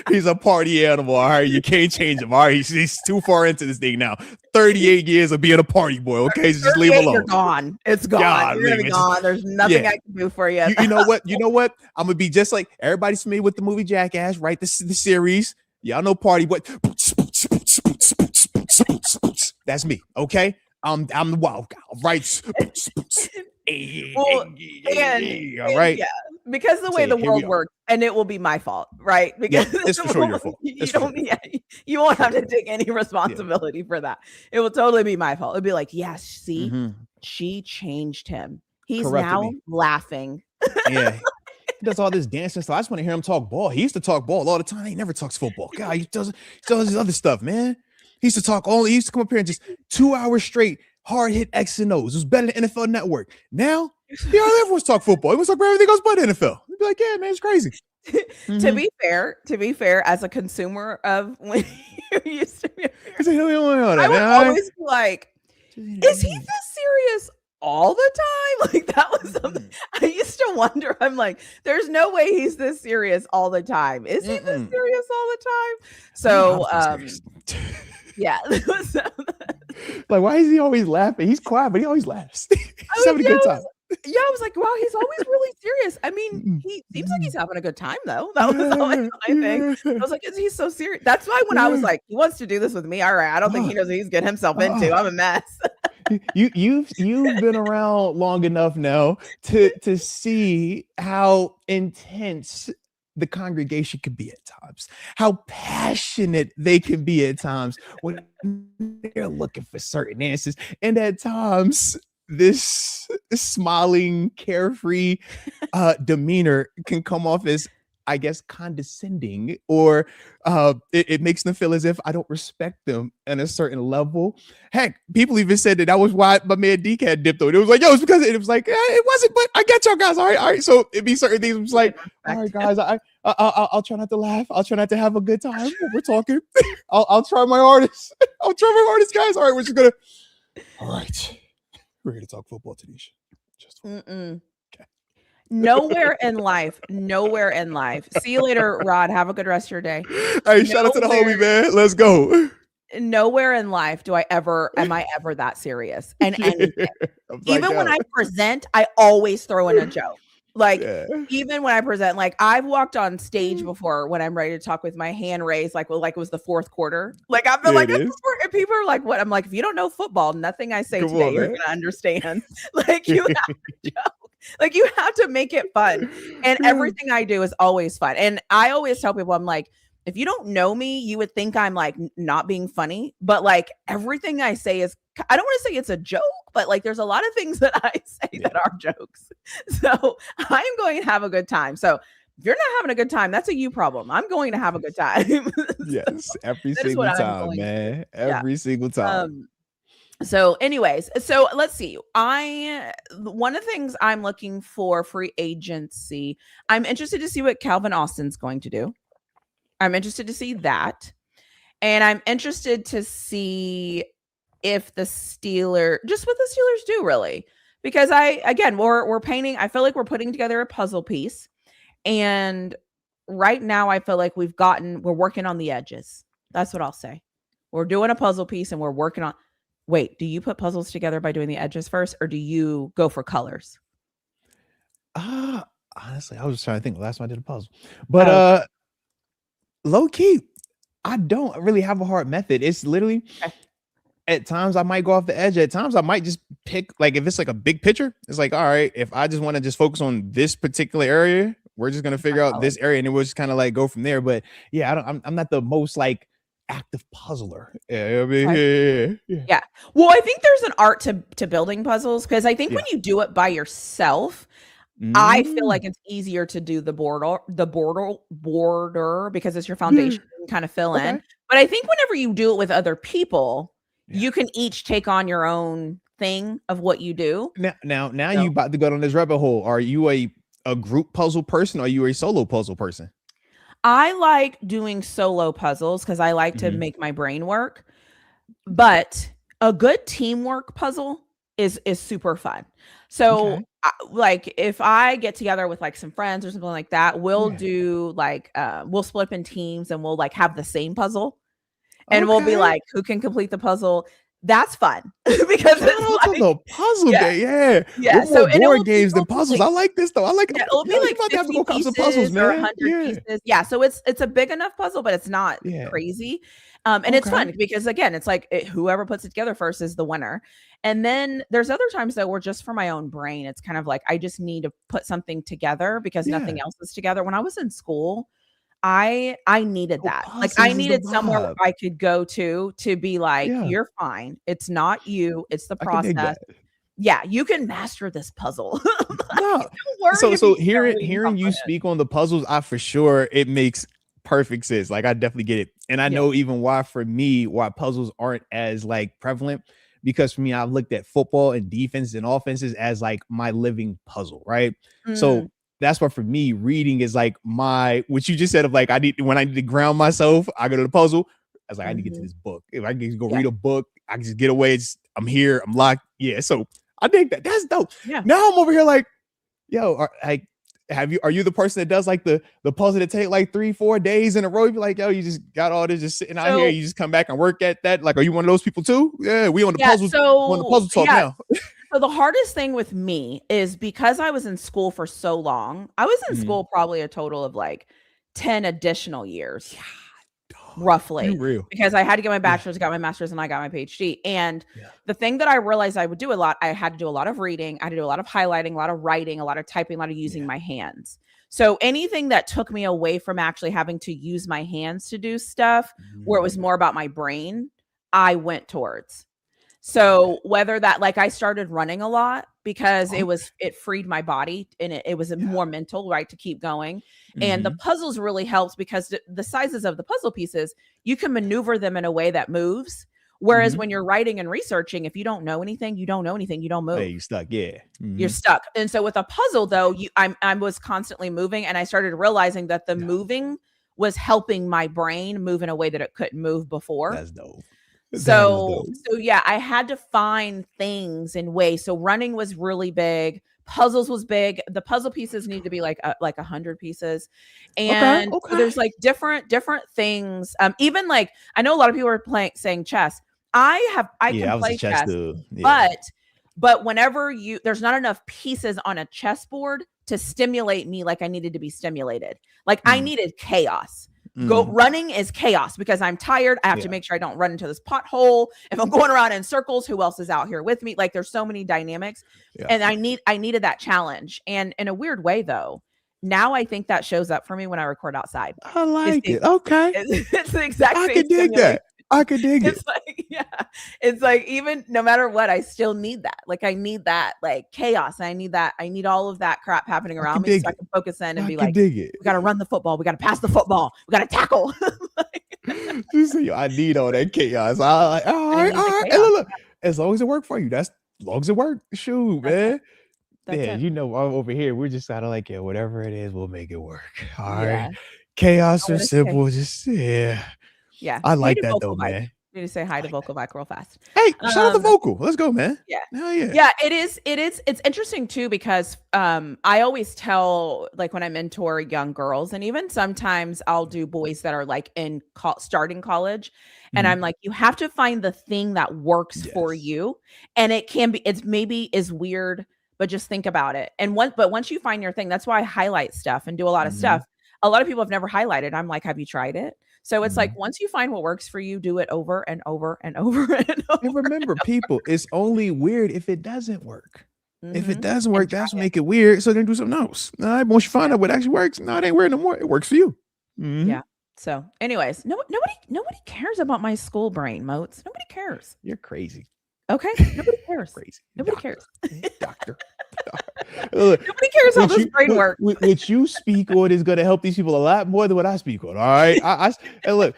He's a party animal. All right. You can't change him. All right. He's too far into this thing now. 38 years of being a party boy. Okay. So just leave him alone. You're gone. It's gone. You're gonna be gone. There's nothing I can do for you. You know what? I'm gonna be just like everybody's familiar with the movie Jackass, right? The series. Y'all know party boy. That's me. Okay. I'm the wild guy. Right. All right. Yeah. Because of the way the world works, and it will be my fault, right? Because it's for sure your fault. You won't have to take any responsibility for that. It will totally be my fault. It'll be like, yes, see, she changed him. He's now laughing. Yeah. He does all this dancing stuff. I just want to hear him talk ball. He used to talk ball all the time. He never talks football. God, he does his other stuff, man. He used to come up here and just 2 hours straight, hard hit X and O's. It was better than NFL Network. Now, everyone's talk football. He wants to talk about everything else but NFL. He'd be like, yeah, man, it's crazy. To be fair, as a consumer of when you used to be, I would always be like, is he this serious all the time? Like, that was something I used to wonder. I'm like, there's no way he's this serious all the time. Is he this serious all the time? So, yeah. Like, why is he always laughing? He's quiet, but he always laughs. He's having a good time. Yeah, I was like, wow, he's always really serious. I mean, he seems like he's having a good time, though. That was always my thing. I was like, is he so serious? That's why when I was like, he wants to do this with me. All right, I don't think he knows what he's getting himself into. I'm a mess. you've been around long enough now to see how intense the congregation could be at times, how passionate they can be at times when they're looking for certain answers, and at times this smiling, carefree demeanor can come off as, I guess, condescending, or it makes them feel as if I don't respect them at a certain level. Heck, people even said that was why my man Deke had dipped on. It was like, yo, it's because it was like, it wasn't, but I get y'all guys. All right. So it'd be certain things. It was like, all right, guys, I'll try not to laugh. I'll try not to have a good time when we're talking. I'll try my hardest. I'll try my hardest, guys. All right, we're just gonna. All right, we're gonna talk football, TaNeisha. Just. Nowhere in life. See you later, Rod. Have a good rest of your day. Hey, shout out to the homie, man. Let's go. Nowhere in life am I ever that serious. And anything. Even when I present, I always throw in a joke. Like, even when I present, like I've walked on stage before when I'm ready to talk with my hand raised, like it was the fourth quarter. Like I feel like and people are like, what? I'm like, if you don't know football, nothing I say today you're gonna understand. Like you have to joke. Like you have to make it fun. And everything I do is always fun. And I always tell people, I'm like, if you don't know me, you would think I'm like not being funny, but like everything I say is, I don't want to say it's a joke, but like there's a lot of things that I say that are jokes. So I'm going to have a good time. So if you're not having a good time, that's a you problem. I'm going to have a good time. Yes, every single time, man. Every single time. So anyways, so let's see. One of the things I'm looking for free agency, I'm interested to see what Calvin Austin's going to do. I'm interested to see that. And I'm interested to see if what the Steelers do really. Because we're painting, I feel like we're putting together a puzzle piece. And right now I feel like we're working on the edges. That's what I'll say. We're doing a puzzle piece and we're working on. Wait, do you put puzzles together by doing the edges first, or do you go for colors? Honestly, I was just trying to think last time I did a puzzle. But low key, I don't really have a hard method. It's literally at times I might go off the edge. At times I might just pick, like if it's like a big picture, it's like, all right, if I just want to just focus on this particular area, we're just gonna figure out this area and then we'll just kind of like go from there. But yeah, I'm not the most like active puzzler. Yeah. Well, I think there's an art to building puzzles, because I think when you do it by yourself, I feel like it's easier to do the border because it's your foundation and kind of fill in. But I think whenever you do it with other people, you can each take on your own thing of what you do. Now you about to go down this rabbit hole. Are you a group puzzle person or are you a solo puzzle person? I like doing solo puzzles because I like to make my brain work, but a good teamwork puzzle is super fun. So like if I get together with like some friends or something like that, we'll do like, we'll split up in teams and we'll like have the same puzzle and we'll be like, who can complete the puzzle? That's fun because it's like the puzzle game. Yeah. So board games than puzzles. I like this though. I like it'll be like 50 pieces puzzles, man. Or 100 pieces. Yeah. So it's a big enough puzzle, but it's not crazy. And it's fun because again, it's like whoever puts it together first is the winner. And then there's other times that were just for my own brain. It's kind of like I just need to put something together because nothing else is together. When I was in school, I needed that. Like I needed somewhere where I could go to be like, you're fine. It's not you. It's the process. Yeah, you can master this puzzle. So hearing you speak on the puzzles, I for sure it makes perfect sense. Like I definitely get it. And I know even why puzzles aren't as like prevalent, because for me, I've looked at football and defense and offenses as like my living puzzle, right? So that's why for me, reading is like what you just said of like, when I need to ground myself, I go to the puzzle. I was like, I need to get to this book. If I can go read a book, I can just get away. I'm here. I'm locked. Yeah. So I think that's dope. Yeah. Now I'm over here like, yo, are you the person that does like the puzzle that take like 3-4 days in a row? You be like, yo, you just got all this just sitting out here. You just come back and work at that. Like, are you one of those people too? Yeah. We on the puzzle. On the puzzle talk now. So the hardest thing with me is because I was in school for so long. I was in school probably a total of like 10 additional years. roughly, real. because I had to get my bachelor's, got my master's, and I got my PhD. And the thing that I realized I would do a lot, I had to do a lot of reading, I had to do a lot of highlighting, a lot of writing, a lot of typing, a lot of using my hands. So anything that took me away from actually having to use my hands to do stuff, where it was more about my brain, I went towards. So whether that, like, I started running a lot because it freed my body, and it was more mental, right, to keep going. And the puzzles really helps because the sizes of the puzzle pieces, you can maneuver them in a way that moves. Whereas when you're writing and researching, if you don't know anything, you don't know anything, you don't move. Hey, you're stuck. Yeah. You're stuck. And so with a puzzle, though, I was constantly moving, and I started realizing that the moving was helping my brain move in a way that it couldn't move before. That's dope. So yeah, I had to find things in ways. So running was really big. Puzzles was big. The puzzle pieces need to be like 100 pieces. And so there's like different things. Even like, I know a lot of people are saying chess. I can play chess, but whenever there's not enough pieces on a chessboard to stimulate me like I needed to be stimulated. Like I needed chaos. Running is chaos because I'm tired. I have to make sure I don't run into this pothole. If I'm going around in circles, who else is out here with me? Like there's so many dynamics, and I needed that challenge. And in a weird way, though, now I think that shows up for me when I record outside. I like it. Okay, it's the exact same. I can dig that. I could dig it. It's like, it's like, even no matter what, I still need that. Like I need that like chaos. I need all of that crap happening around me so I can focus in and be like, we got to run the football. We got to pass the football. We got to tackle. I need all that chaos. All right. Hey, look, as long as it worked for you, as long as it worked. Shoot, man. You know, over here, we're just kind of like, whatever it is, we'll make it work. All right. Chaos or simple, just Yeah, I like that though, man. You need to say hi to Vocal Vic real fast. Hey, shout out to Vocal. Let's go, man. Yeah, it is. It's interesting too because I always tell, like when I mentor young girls, and even sometimes I'll do boys that are like starting college, and I'm like, you have to find the thing that works for you, and it's maybe is weird, but just think about it. And once you find your thing, that's why I highlight stuff and do a lot of stuff. A lot of people have never highlighted. I'm like, have you tried it? So it's like, once you find what works for you, do it over and over and over and over. And remember, people, it's only weird if it doesn't work. If it doesn't work, that's make it weird. So then do something else. All right, once you find out what actually works, no, it ain't weird no more. It works for you. Yeah. So anyways, nobody cares about my school brain, Moats. Nobody cares. You're crazy. Okay. Nobody cares. Crazy. Nobody cares. Doctor. Nobody cares how this brain works. What you speak on is going to help these people a lot more than what I speak on. All right. And look,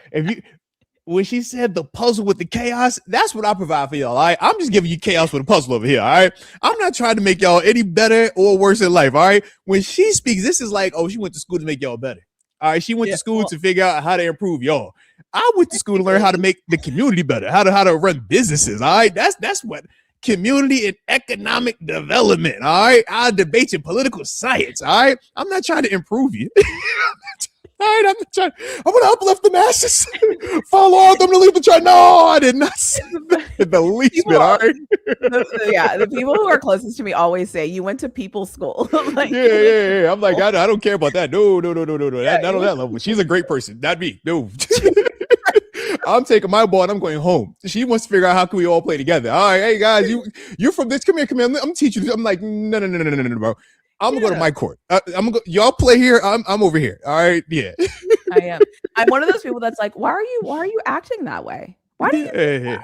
when she said the puzzle with the chaos, that's what I provide for y'all. All right. I'm just giving you chaos with a puzzle over here. All right. I'm not trying to make y'all any better or worse in life. All right. When she speaks, this is like, she went to school to make y'all better. All right. She went to school to figure out how to improve y'all. I went to school to learn how to make the community better, how to run businesses. All right. That's what community and economic development. All right. I debate in political science. All right. I'm not trying to improve you. All right. I'm not trying. I want to uplift the masses. Follow all them to leave the chart. No, I did not say the least bit. All right. The people who are closest to me always say you went to people's school. Like, yeah. I'm like, I don't care about that. No. Not on that level. She's a great person. Not me. No. I'm taking my ball and I'm going home. She wants to figure out how can we all play together. All right, hey guys, you're from this. Come here. I'm teaching you. I'm like, no, bro. I'm gonna go to my court. Y'all play here. I'm over here. All right, yeah. I am. I'm one of those people that's like, why are you acting that way? Why do you?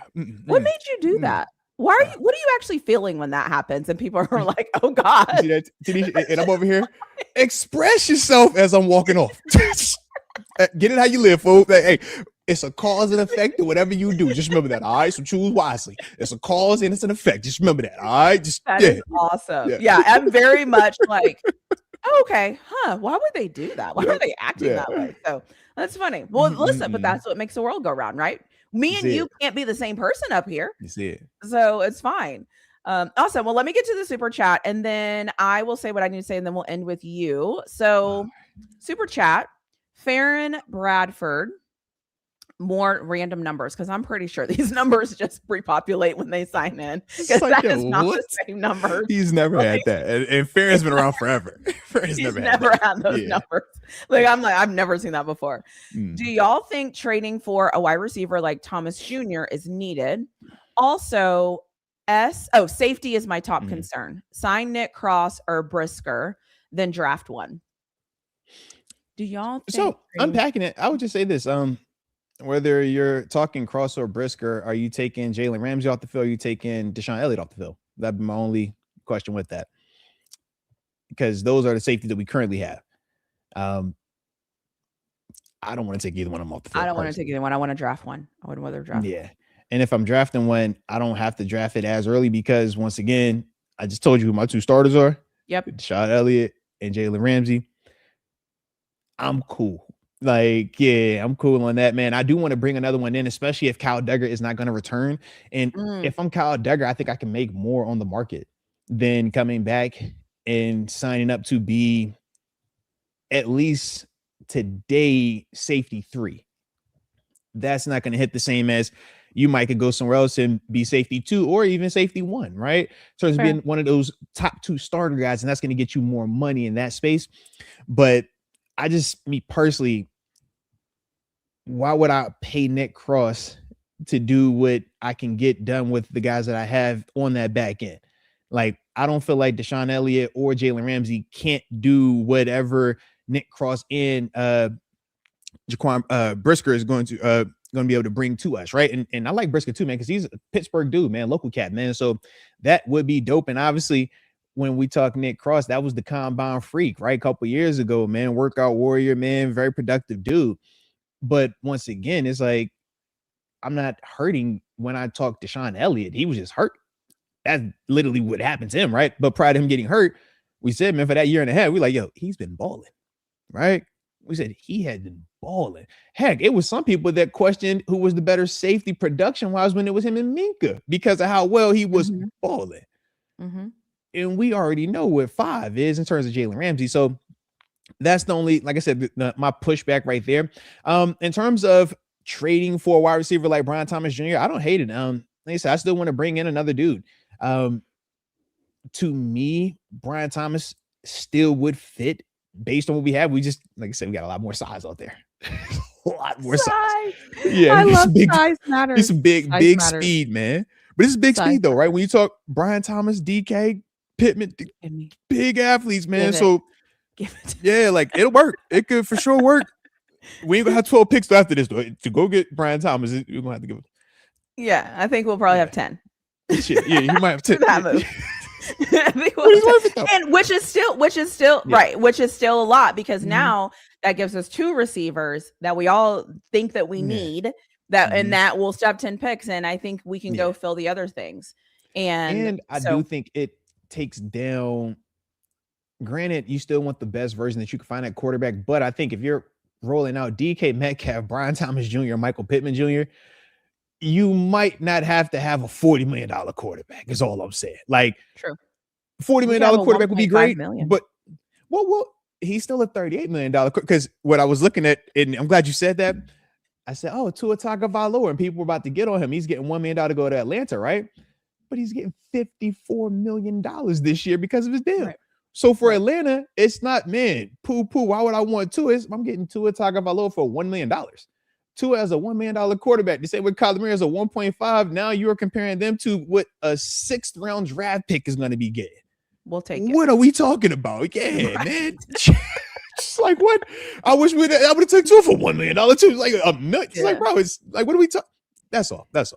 What made you do that? What are you actually feeling when that happens? And people are like, oh God. You see that, TaNeisha? And I'm over here. Express yourself as I'm walking off. Get it how you live, folks. Hey, it's a cause and effect to whatever you do. Just remember that. All right. So choose wisely. It's a cause and it's an effect. Just remember that. All right. That is awesome. Yeah. I'm very much like, okay, why would they do that? Why are they acting that way? So that's funny. Well, listen, but that's what makes the world go round, right? Me and you can't be the same person up here. You see it. So it's fine. Awesome. Well, let me get to the super chat and then I will say what I need to say and then we'll end with you. So super chat, Farron Bradford more random numbers, because I'm pretty sure these numbers just repopulate when they sign in, because It's like, that yo, is not what? the same numbers. He's never had that. And Farron's been around forever. Farron's He's never had those numbers. Like, I've never seen that before. Do y'all think trading for a wide receiver like Thomas Jr. is needed? Also, safety is my top concern. Sign Nick Cross or Brisker, then draft one. Do y'all think So unpacking it, I would just say this. Whether you're talking Cross or Brisker, are you taking Jalen Ramsay off the field? Or are you taking Deshaun Elliott off the field? That'd be my only question with that. Because those are the safety that we currently have. I don't want to take either one of them off the field. I don't want to take either one. I want to draft one. I would rather draft one. And if I'm drafting one, I don't have to draft it as early because once again, I just told you who my two starters are. Yep. Deshaun Elliott and Jalen Ramsay. I'm cool. I'm cool on that, man. I do want to bring another one in, especially if Kyle Duggar is not going to return. And if I'm Kyle Duggar, I think I can make more on the market than coming back and signing up to be at least today safety 3. That's not going to hit the same as you might could go somewhere else and be safety 2 or even safety 1, right? So it's being one of those top 2 starter guys, and that's going to get you more money in that space. But me personally, why would I pay Nick Cross to do what I can get done with the guys that I have on that back end? Like, I don't feel like Deshaun Elliott or Jalen Ramsay can't do whatever Nick Cross and Jaquan Brisker is going to be able to bring to us, right? And I like Brisker too, man, because he's a Pittsburgh dude, man, local cat, man. So that would be dope. And obviously, when we talk Nick Cross, that was the combine freak, right? A couple years ago, man, workout warrior, man, very productive dude. But once again, it's like, I'm not hurting when I talk Deshaun Elliott. He was just hurt. That's literally what happened to him, right? But prior to him getting hurt, we said, man, for that year and a half, we like, yo, he's been balling, right? We said he had been balling. Heck, it was some people that questioned who was the better safety production-wise when it was him and Minka because of how well he was balling. And we already know what 5 is in terms of Jalen Ramsay. So that's the only, like I said, my pushback right there. In terms of trading for a wide receiver like Brian Thomas Jr., I don't hate it. Like I said, I still want to bring in another dude. To me, Brian Thomas still would fit based on what we have. We just, like I said, we got a lot more size out there. A lot more size. Yeah, I love size matters. He's some big speed, man. But it's big speed though, right? When you talk Brian Thomas, DK, Pittman, big athletes, man. So yeah, like it'll work. It could for sure work. We ain't gonna have 12 picks after this though. To go get Brian Thomas, we're gonna have to give it. Yeah, I think we'll probably have 10. Shit, yeah, you might have 10. That move. I think and which is still right, which is still a lot because now that gives us 2 receivers that we all think that we need that and that will stop 10 picks, and I think we can go fill the other things. And I do think it takes down. Granted, you still want the best version that you can find at quarterback, but I think if you're rolling out DK Metcalf, Brian Thomas Jr., Michael Pittman Jr., you might not have to have a $40 million quarterback, is all I'm saying. Like, true. $40 million quarterback would be great, but well, he's still a $38 million because what I was looking at, and I'm glad you said that. I said, oh, Tua Tagovailoa, and people were about to get on him. He's getting $1 million to go to Atlanta, right? But he's getting $54 million this year because of his deal. Right. So for Atlanta, it's not, man, poo-poo. Why would I want Tua? I'm getting Tua Tagovailoa for $1 million. Tua as a $1 million quarterback. They say with Kyler Murray as a 1.5. Now you're comparing them to what a 6th round draft pick is going to be getting. We'll take it. What are we talking about? Yeah, man. Just like what? I wish I would have took Tua for $1 million too. Like a million. It's like, bro, it's like, what are we talking? That's all. But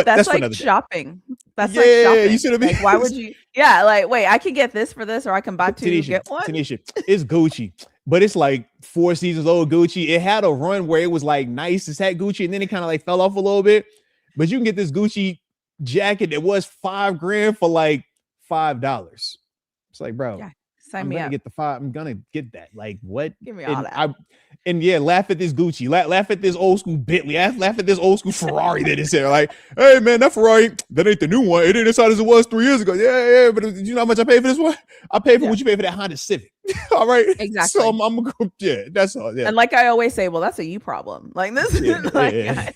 that's like another shopping. That's like shopping. You should have been. Like, why would you? Yeah, like wait, I can get this for this, or I can buy 2 get one. TaNeisha, it's Gucci, but it's like 4 seasons old Gucci. It had a run where it was like nice. It's had Gucci, and then it kind of like fell off a little bit. But you can get this Gucci jacket that was $5,000 for like $5. It's like, bro, Sign I'm me gonna up. get the 5. I'm gonna get that. Like what? Give me all And that. laugh at this Gucci, laugh at this old school Bentley, laugh at this old school Ferrari that is here. Like, hey man, that Ferrari, that ain't the new one. It ain't as hot as it was 3 years ago. Yeah, but you know how much I paid for this one? I paid for what you paid for that Honda Civic. All right, Exactly. So I'm gonna go. Yeah, that's all. Yeah. And like I always say, well, that's a you problem. Like this is like,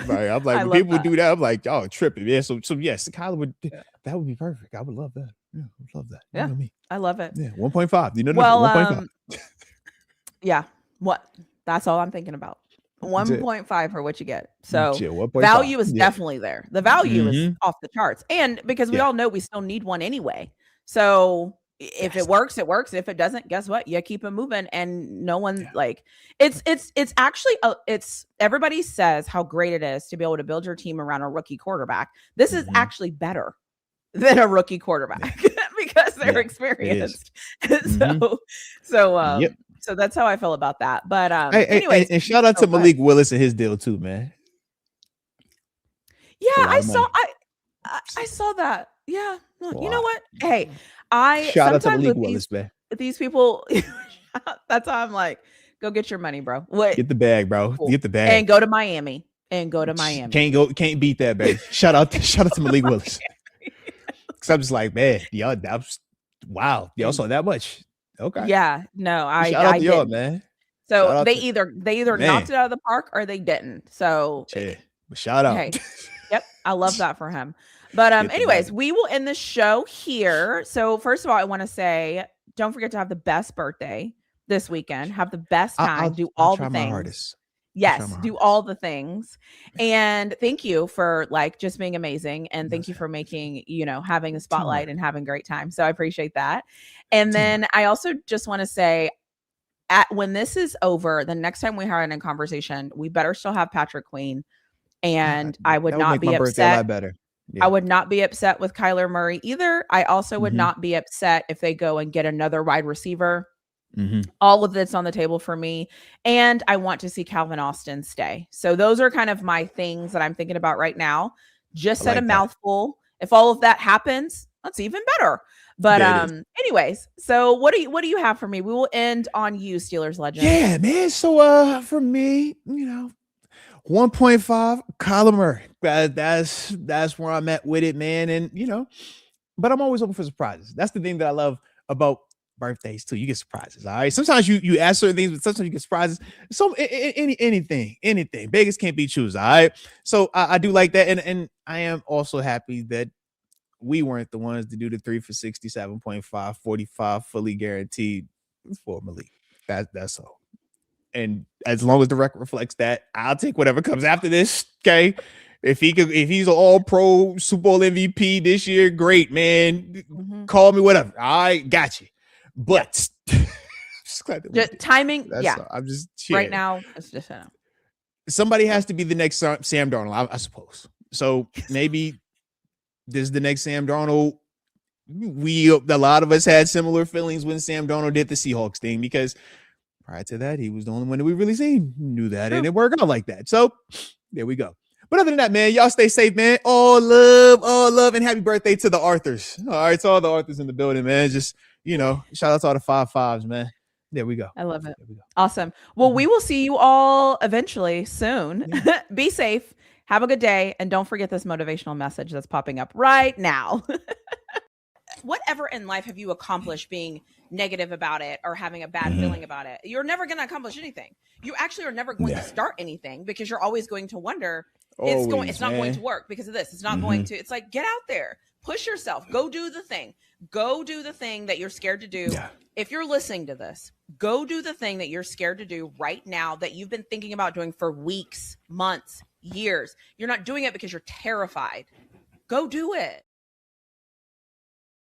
Right. I'm like, when people do that, I'm like, y'all tripping. Yeah. So yes, Kyler would. That would be perfect. I would love that. Yeah, I would love that. Yeah, you know me. I love it. Yeah, 1.5. You know, well, 1.5. Yeah. What? That's all I'm thinking about. 1.5 for what you get. So yeah, value is definitely there. The value is Mm-hmm. off the charts. And because we all know we still need one anyway. So if it works, it works. If it doesn't, guess what? You keep it moving. And no one like it's actually it's everybody says how great it is to be able to build your team around a rookie quarterback. This is actually better than a rookie quarterback because they're experienced. So that's how I feel about that. But anyways, and shout out to Malik Willis and his deal too, man. Yeah, I saw that. Yeah, no, you know what? Hey, shout out to Malik Willis, man. These people, that's how I'm like, go get your money, bro. What? Get the bag, bro. Cool. Get the bag and go to Miami. Can't beat that, baby. shout out to Malik Willis. Cause I'm just like, man, y'all, wow, y'all saw that much. Okay. Yeah. No, shout out to y'all, man. So they either knocked it out of the park or they didn't. So shout out. Hey, yep. I love that for him. But anyways, we will end the show here. So first of all, I want to say, don't forget to have the best birthday this weekend. Have the best time. Do all the things. Hardest. Yes, do all the things. And thank you for like just being amazing. And thank you for making, having the spotlight and having a great time. So I appreciate that. And then I also just want to say, when this is over, the next time we have a conversation, we better still have Patrick Queen. And I would not be upset. Better. Yeah. I would not be upset with Kyler Murray either. I also would not be upset if they go and get another wide receiver. All of that's on the table for me. And I want to see Calvin Austin stay. So those are kind of my things that I'm thinking about right now. Just said a mouthful. If all of that happens, that's even better. But anyways, so what do you have for me? We will end on you, Steelers legend. Yeah, man. So for me, 1.5 Kyler Murray. That's where I'm at with it, man. And but I'm always open for surprises. That's the thing that I love about birthdays too. You get surprises. All right. Sometimes you ask certain things, but sometimes you get surprises. So anything. Vegas can't be choose. All right. So I do like that. And I am also happy that we weren't the ones to do the 3 for 67.5, 45 fully guaranteed for Malik. That's all. And as long as the record reflects that, I'll take whatever comes after this. Okay. If he's an all-pro Super Bowl MVP this year, great, man. Call me whatever. All right, got you. But just glad that timing, I'm just right now. It's just somebody has to be the next Sam Darnold, I suppose. So maybe this is the next Sam Darnold. A lot of us had similar feelings when Sam Darnold did the Seahawks thing, because prior to that, he was the only one that we really seen knew that, and it worked out like that. So there we go. But other than that, man, y'all stay safe, man. All love, and happy birthday to the Arthurs. All right, to all the Arthurs in the building, man. Just, shout out to all the 5-5s, man. There we go. I love it. Awesome. Well, we will see you all eventually soon. Yeah. Be safe. Have a good day. And don't forget this motivational message that's popping up right now. Whatever in life have you accomplished being negative about it or having a bad feeling about it? You're never going to accomplish anything. You actually are never going to start anything, because you're always going to wonder, it's not going to work because of this. It's not going to. It's like, get out there, push yourself, go do the thing. Go do the thing that you're scared to do. Yeah. If you're listening to this, go do the thing that you're scared to do right now that you've been thinking about doing for weeks, months, years. You're not doing it because you're terrified. Go do it.